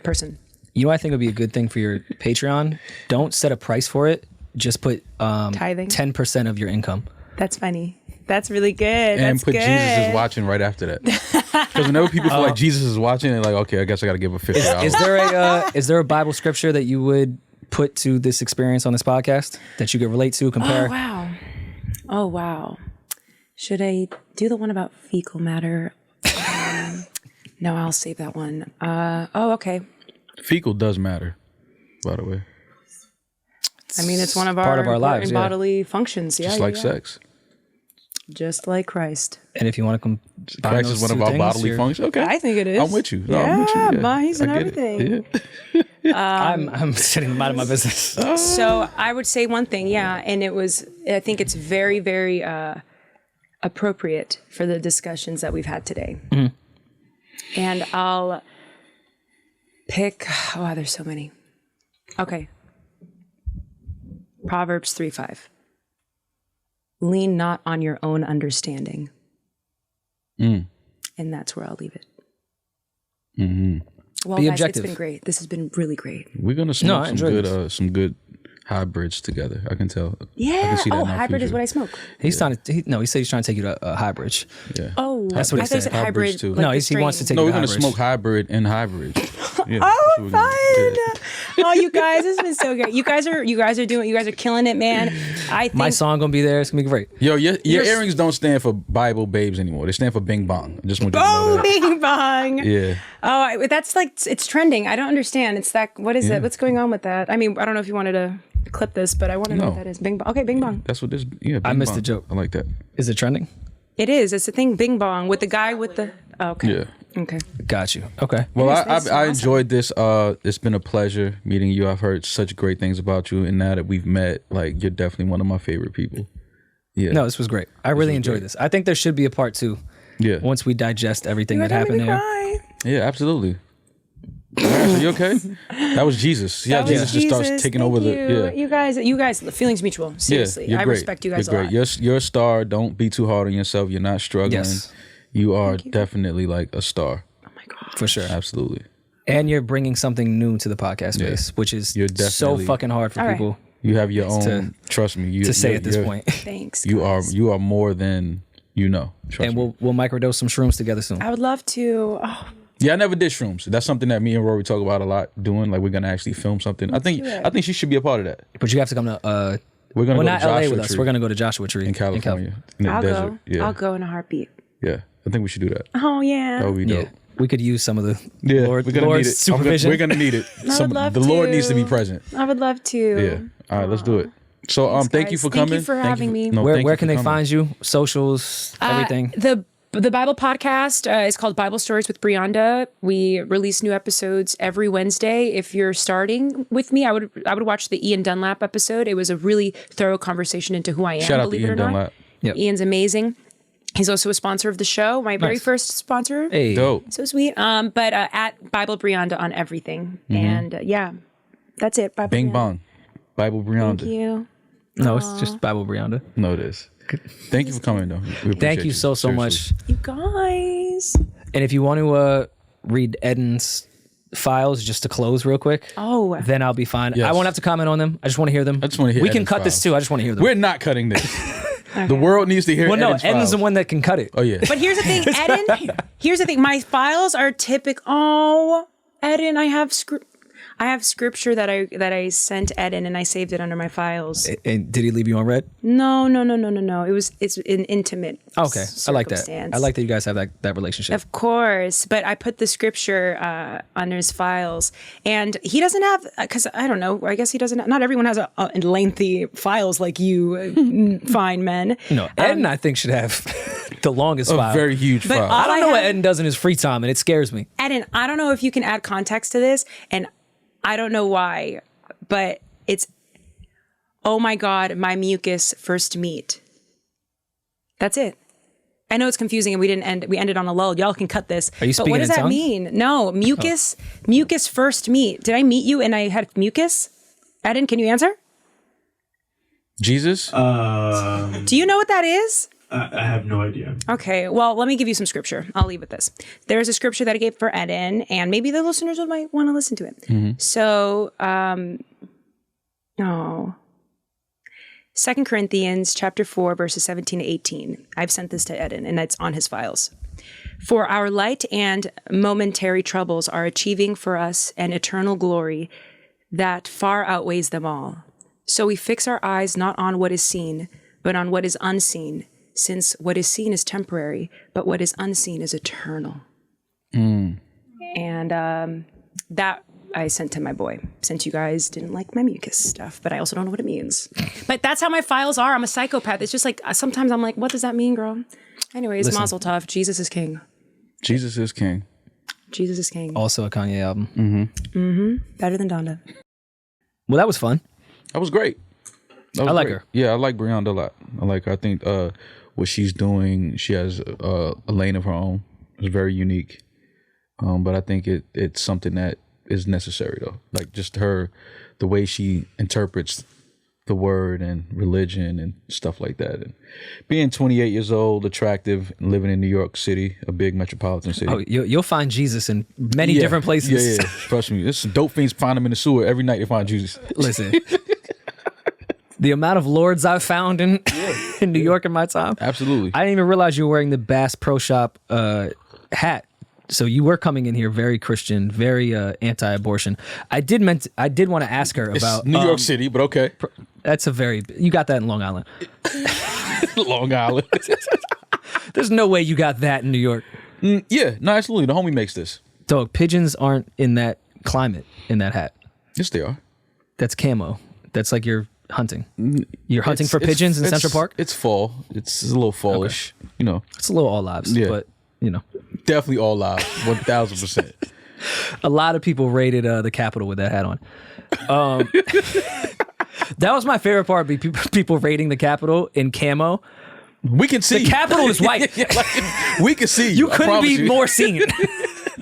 person. You know what I think would be a good thing for your Patreon? Don't set a price for it. Just put Tithing? 10% of your income. That's funny. That's really good. And That's put good. Jesus is watching right after that. Because whenever people feel like Jesus is watching, they're like, okay, I guess I got to give a $50. Is there a Bible scripture that you would put to this experience on this podcast that you could relate to, compare? Oh, wow. Should I do the one about fecal matter? No, I'll save that one. Okay. Fecal does matter, by the way. I mean, it's one of part of our lives, yeah. bodily functions. Yeah, Just like sex. Just like Christ. And if you want to combine Christ those is one two of our things, bodily functions. Okay. I think it is. I'm with you. No, Yeah, I'm with you. Yeah. he's in I get everything. it. Yeah. I'm sitting out of my business. So I would say one thing, and I think it's very, very appropriate for the discussions that we've had today. And I'll pick, there's so many. Okay. Proverbs 3:5. Lean not on your own understanding. And that's where I'll leave it. Well, Be guys, objective. it's been great. This has been really great. We're gonna smoke some good hybrids together. I can tell. Yeah. I can see that in our hybrid is future. what I smoke. He said he's trying to take you to a hybrid. Yeah. Oh, That's what he I thought you said. hybrid. Hybrids too. Like No, the he wants to strain. take No, you we're to gonna hybrid. smoke hybrid and hybrid. Yeah, Oh, that's what we're gonna do. fun! Oh, you guys, this has been so great. You guys are killing it, man. I think My song gonna be there. It's gonna be great. Yo, your earrings don't stand for Bible babes anymore. They stand for Bing Bong. I just want you to know that. Bing Bong. Yeah. Oh, that's like it's trending. I don't understand. It's that. What is it? What's going on with that? I mean, I don't know if you wanted to clip this, but I want to know what that is. Bing Bong. Okay, Bing Bong. That's what this. Yeah. Bing I missed Bong. the joke. I like that. Is it trending? It is. It's a thing. Bing Bong with the guy with the. Oh, okay. Yeah. Okay. Got you. Okay. Well, Nice, I awesome. enjoyed this. It's been a pleasure meeting you. I've heard such great things about you, and now that we've met, like you're definitely one of my favorite people. Yeah. No, this was great. I really enjoyed this. I think there should be a part 2. Yeah. Once we digest everything that You're happened making me there. cry. Yeah, absolutely. Are you okay? That was Jesus. Yeah, Jesus just starts taking over the. Yeah. You guys, the feelings mutual. Seriously, you're I great. respect you guys You're a lot. great. You're a star. Don't be too hard on yourself. You're not struggling. Yes. You are definitely like a star. Oh my god. For sure. Absolutely. And you're bringing something new to the podcast space, which is You're so definitely- fucking hard for All right. people You have your own. Trust me. to say at this point. Thanks. You guys. are more than you know. Trust And me. we'll microdose some shrooms together soon. I would love to. Oh, Yeah, I never did shrooms. That's something that me and Rory talk about a lot. Doing like we're gonna actually film something. I think she should be a part of that. But you have to come to We're gonna go not to LA Joshua with us. Tree We're gonna go to Joshua Tree in California in the I'll desert. go. Yeah, I'll go in a heartbeat. yeah. I think we should do that. Oh yeah. That would be dope. Yeah. We could use some of the Yeah, Lord's need it. supervision. We're gonna need it. I would love the to. Lord needs to be present. I would love to. Yeah. All right, let's do it. So Thanks, thank you guys. for coming. Thank you for having me. Where can they find you? Socials, everything. The Bible podcast is called Bible Stories with Brianda. We release new episodes every Wednesday. If you're starting with me, I would watch the Ian Dunlap episode. It was a really thorough conversation into who I am. Shout out to believe it Ian or not. Dunlap. Yep. Ian's amazing. He's also a sponsor of the show. My very first sponsor. Hey. Dope. So sweet. But at Bible Brianda on everything. And yeah, that's it. Bible Bing Brianda. bong. Bible Brianda. Thank you. No, it's just Bible Brianda. No, it is. Thank you for coming, though. We appreciate Thank you so Seriously. much. You guys. And if you want to read Eddin's files just to close real quick, then I'll be fine. Yes. I won't have to comment on them. I just want to hear them. I just want to hear. We can Eddin's cut this files. too. I just want to hear them. We're not cutting this. The world needs to hear. Well, no, Eddin's Eddin's files. the one that can cut it. Oh yeah. But here's the thing, Eddin. Here's the thing. My files are typical. Oh, Eddin, I have scripture that I sent Eddin, and I saved it under my files. And did he leave you on red? No. It's an intimate. Okay, I like that. circumstance. I like that you guys have that relationship. Of course, but I put the scripture under his files, and he doesn't have, because I don't know. I guess he doesn't. Not everyone has a lengthy files like you, fine men. No, Eddin, I think should have the longest A file. very huge But file. I don't know what have- Eddin does in his free time, and it scares me. Eddin, I don't know if you can add context to this, and I don't know why, but it's, oh my God, my mucus first meet. That's it. I know it's confusing, and we ended on a lull. Y'all can cut this. Are you But speaking what does in that tongues? mean? No, mucus first meet. Did I meet you and I had mucus? Eddin, can you answer? Jesus. Do you know what that is? I have no idea. Okay, well, let me give you some scripture. I'll leave with this. There's a scripture that I gave for Eddin, and maybe the listeners might want to listen to it. So, 2 Corinthians chapter 4, verses 17 to 18. I've sent this to Eddin, and it's on his files. For our light and momentary troubles are achieving for us an eternal glory that far outweighs them all. So we fix our eyes not on what is seen, but on what is unseen, since what is seen is temporary, but what is unseen is eternal. And that I sent to my boy, since you guys didn't like my mucus stuff, but I also don't know what it means. But that's how my files are. I'm a psychopath. It's just like, sometimes I'm like, what does that mean, girl? Anyways, Listen. Mazel Tov. Jesus is king. Jesus is king. Jesus is king. Also a Kanye album. Better than Donda. Well, that was fun. That was great. That was I like great. her. Yeah, I like Brianda a lot. I like her. I think what she's doing, she has a lane of her own. It's very unique. But I think it's something that is necessary, though. Like just the way she interprets the word and religion and stuff like that. And being 28 years old, attractive, and living in New York City, a big metropolitan city. Oh, you'll find Jesus in many different places. Yeah. Trust me. There's some dope fiends find him in the sewer every night. They find Jesus. Listen, the amount of lords I've found in New York in my time. Absolutely. I didn't even realize you were wearing the Bass Pro Shop hat. So you were coming in here very Christian, very anti-abortion. I did want to ask her It's about New York City, but okay. That's you got that in Long Island. Long Island. There's no way you got that in New York. Yeah, no, absolutely. The homie makes this. Dog, pigeons aren't in that climate in that hat. Yes, they are. That's camo. That's like you're hunting. You're hunting for pigeons in Central Park? It's fall. It's a little fallish. You know, It's a little all lives, Yeah. but you know. definitely all live. 1000%. A lot of people raided the Capitol with that hat on. That was my favorite part, people raiding the Capitol in camo. We can see The Capitol is white. we can see You I couldn't promise be you. more seen.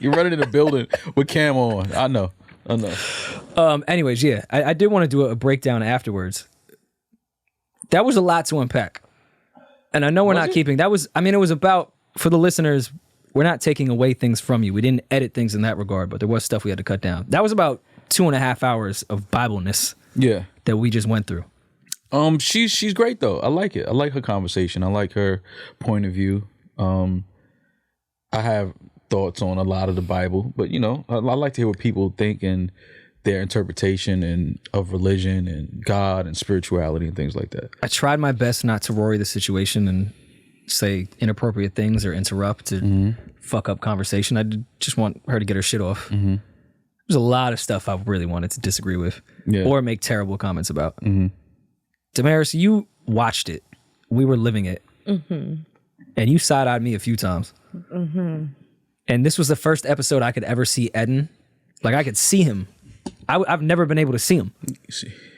You're running in a building with camo on. I know. Anyways, yeah, I did want to do a breakdown afterwards. That was a lot to unpack. And I know we're not keeping, it was about, for the listeners, we're not taking away things from you. We didn't edit things in that regard, but there was stuff we had to cut down. That was about 2.5 hours of Bible-ness Yeah. that we just went through. She's great though. I like it. I like her conversation. I like her point of view. I have thoughts on a lot of the Bible, but you know, I like to hear what people think and their interpretation and of religion and God and spirituality and things like that. I tried my best not to Rory the situation and say inappropriate things or interrupt or fuck up conversation. I just want her to get her shit off. There's a lot of stuff I really wanted to disagree with or make terrible comments about. Damaris, you watched it. We were living it. And you side-eyed me a few times. And this was the first episode I could ever see Eddin. Like, I could see him. I've never been able to see him.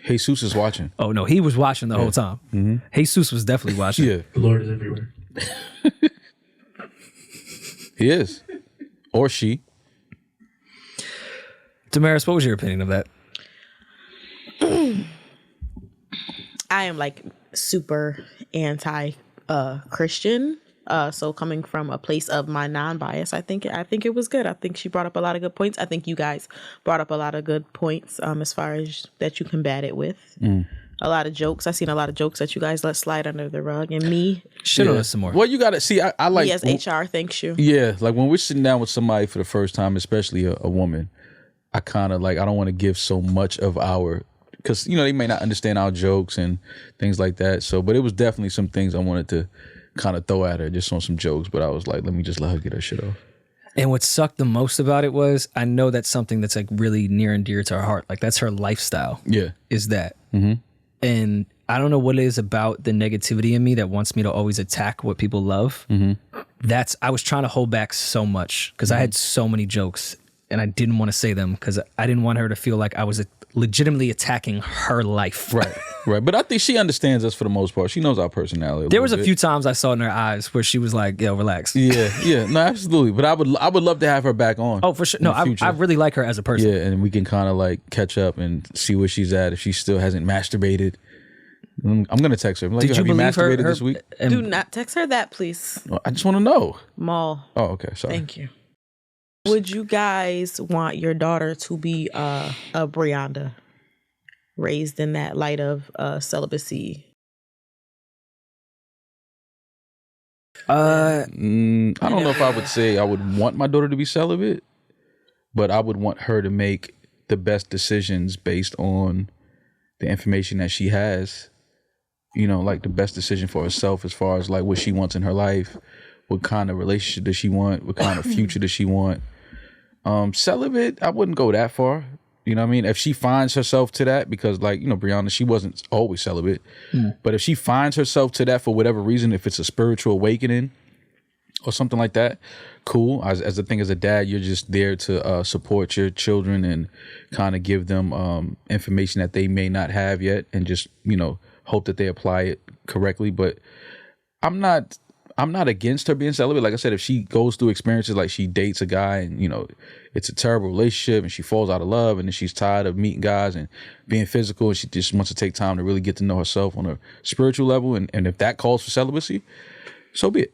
Jesus is watching. Oh, no, he was watching the whole time. Jesus was definitely watching. Yeah. The Lord is everywhere. He is. Or she. Damaris, what was your opinion of that? I am like super anti Christian. So coming from a place of my non-bias, I think it was good. I think she brought up a lot of good points. I think you guys brought up a lot of good points as far as that you combat it with. A lot of jokes. I've seen a lot of jokes that you guys let slide under the rug, and me. Shit on us some more. Well, you got to see. I like. Yes, HR. Thanks you. Yeah, like when we're sitting down with somebody for the first time, especially a woman, I kind of like. I don't want to give so much of our, because they may not understand our jokes and things like that. So, but it was definitely some things I wanted to kind of throw at her just on some jokes. But I was like, let me just let her get her shit off. And what sucked the most about it was, I know that's something that's like really near and dear to her heart. Like, that's her lifestyle. Yeah, is that. And I don't know what it is about the negativity in me that wants me to always attack what people love. I was trying to hold back so much because I had so many jokes and I didn't want to say them because I didn't want her to feel like I was legitimately attacking her life. Right. But I think she understands us for the most part. She knows our personality. There was a few times I saw in her eyes where she was like, yo, relax. Yeah. No, absolutely. But I would love to have her back on. Oh, for sure. No, I really like her as a person. Yeah, and we can kind of like catch up and see where she's at if she still hasn't masturbated. I'm gonna text her. I'm like, Did you have you believe masturbated her this week? Do not text her that, please. Well, I just want to know. Mal. Oh, okay. Sorry. Thank you. Would you guys want your daughter to be a Brianda, raised in that light of celibacy? I don't know if I would say I would want my daughter to be celibate, but I would want her to make the best decisions based on the information that she has. Like the best decision for herself as far as like what she wants in her life, what kind of relationship does she want, what kind of future does she want. Celibate, I wouldn't go that far. You know what I mean? If she finds herself to that, because like, Brianda, she wasn't always celibate, but if she finds herself to that for whatever reason, if it's a spiritual awakening or something like that, cool. As the thing as a dad, you're just there to support your children and kind of give them information that they may not have yet, and just hope that they apply it correctly. But I'm not against her being celibate. Like I said, if she goes through experiences like she dates a guy and it's a terrible relationship and she falls out of love and then she's tired of meeting guys and being physical and she just wants to take time to really get to know herself on a spiritual level, and if that calls for celibacy, so be it.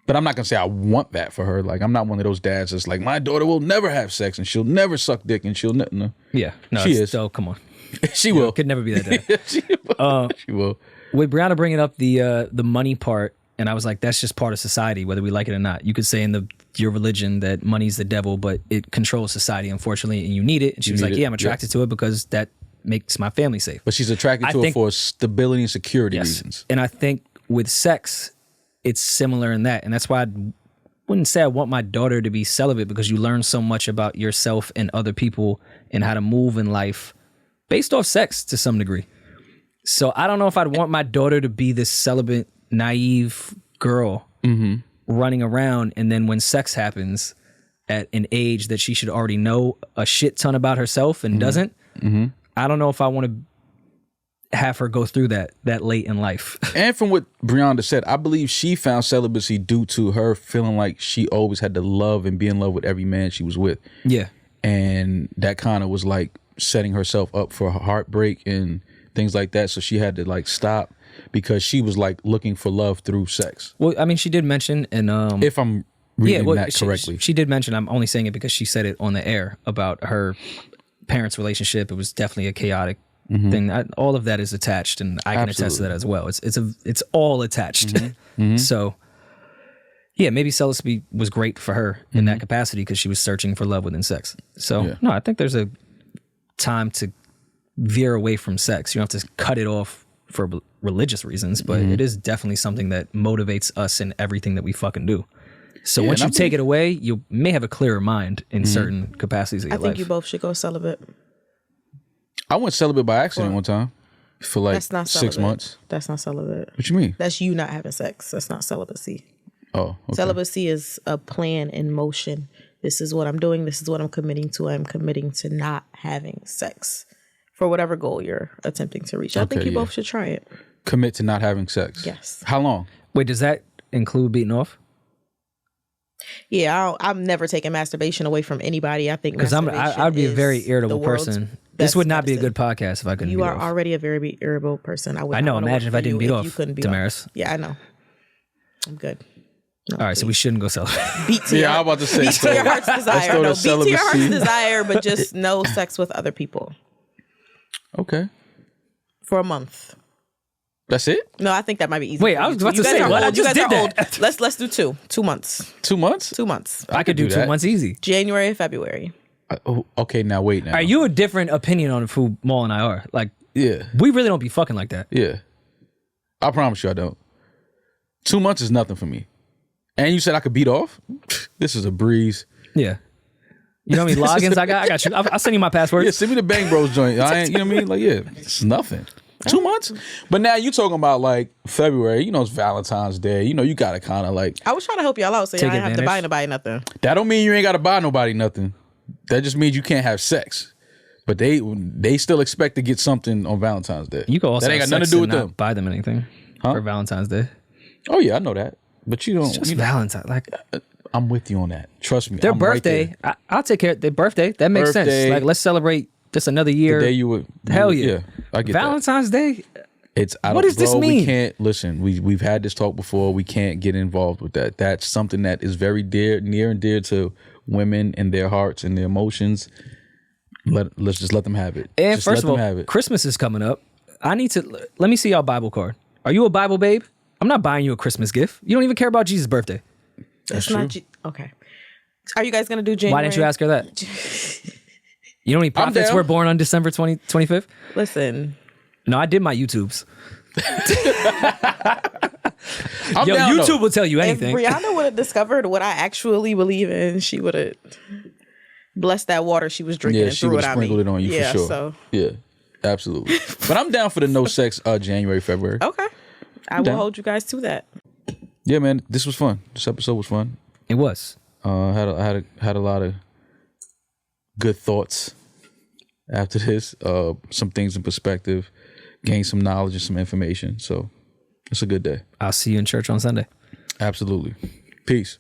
But I'm not going to say I want that for her. Like, I'm not one of those dads that's like, my daughter will never have sex and she'll never suck dick and she'll never. No. Yeah. No, she is. So come on. She will. Could never be that dad. She will. With Brianda bringing up the money part, and I was like, that's just part of society, whether we like it or not. You could say in your religion that money's the devil, but it controls society, unfortunately, and you need it. And she was like, yeah, I'm attracted to it because that makes my family safe. But she's attracted to it for stability and security reasons. And I think with sex, it's similar in that. And that's why I wouldn't say I want my daughter to be celibate, because you learn so much about yourself and other people and how to move in life based off sex to some degree. So I don't know if I'd want my daughter to be this celibate, naive girl running around, and then when sex happens at an age that she should already know a shit ton about herself and doesn't, I don't know if I want to have her go through that late in life. And from what Brianda said, I believe she found celibacy due to her feeling like she always had to love and be in love with every man she was with. Yeah. And that kind of was like setting herself up for heartbreak and things like that. So she had to like stop because she was like looking for love through sex. Well, I mean, she did mention, and if I'm reading that correctly, she did mention, I'm only saying it because she said it on the air about her parents' relationship. It was definitely a chaotic thing. All of that is attached, and I can attest to that as well. It's all attached. So yeah, maybe celibacy was great for her in that capacity because she was searching for love within sex. So no, I think there's a time to veer away from sex. You don't have to cut it off for religious reasons, but it is definitely something that motivates us in everything that we fucking do. So once you take it away, you may have a clearer mind in certain capacities of your life. I think you both should go celibate. I went celibate by accident one time for like That's not 6 months. That's not celibate. What you mean? That's you not having sex. That's not celibacy. Oh, okay. Celibacy is a plan in motion. This is what I'm doing. This is what I'm committing to. I'm committing to not having sex for whatever goal you're attempting to reach. I think you both should try it. Commit to not having sex. Yes. How long? Wait, does that include beating off? Yeah, I'm never taking masturbation away from anybody. I think because I'd be a very irritable person. This would not be a good podcast if I couldn't. You are already a very irritable person. I know. Imagine if I didn't beat off. You couldn't beat Damaris. Off. Yeah, I know. I'm good. No, all right, so we shouldn't go celibate. Beat to I'm about to say. Beat to your heart's desire. No, beat to your heart's desire, but just no sex with other people. Okay. For a month. That's it? No, I think that might be easy. Wait, I was about to say, what? I just did that. Let's do 2 months. 2 months? 2 months. I could do 2 months easy. January, February. Okay, now wait now. Are you a different opinion on who Mal and I are? Like, yeah, we really don't be fucking like that. Yeah, I promise you I don't. 2 months is nothing for me. And you said I could beat off? This is a breeze. Yeah. You know how many logins I got? I got you. I'll send you my password. Yeah, send me the Bang Bros joint. You know what I mean? Like, yeah, it's nothing. 2 months? But now you talking about like February, you know, it's Valentine's Day. You know, you got to kind of like. I was trying to help y'all out so y'all didn't have to buy nobody nothing. That don't mean you ain't got to buy nobody nothing. That just means you can't have sex. But they still expect to get something on Valentine's Day. You can also that ain't got nothing to do with them. Buy them anything for Valentine's Day. Oh yeah, I know that. But you don't. It's just Valentine's. Like, I'm with you on that. Trust me. Their birthday. Right I'll take care of their birthday. That makes sense. Like, let's celebrate just another year. The day you would. Hell yeah. I get Valentine's Day. What does this mean? We can't listen. We've had this talk before. We can't get involved with that. That's something that is very near and dear to women and their hearts and their emotions. Let's just let them have it. And just first of all, Christmas is coming up. I need to let me see y'all Bible card. Are you a Bible babe? I'm not buying you a Christmas gift. You don't even care about Jesus' birthday. That's not okay. Are you guys gonna do January? Why didn't you ask her that? You know how many prophets were born on December 25th? Listen. No, I did my YouTubes. YouTube will tell you anything. If Brianda would have discovered what I actually believe in, she would have blessed that water she was drinking. Yeah, she would have sprinkled it on you for sure. So. Yeah, absolutely. But I'm down for the no sex January, February. Okay. I will hold you guys to that. Yeah, man, this was fun. This episode was fun. It was. I had a lot of good thoughts after this. Some things in perspective, gained some knowledge and some information. So it's a good day. I'll see you in church on Sunday. Absolutely. Peace.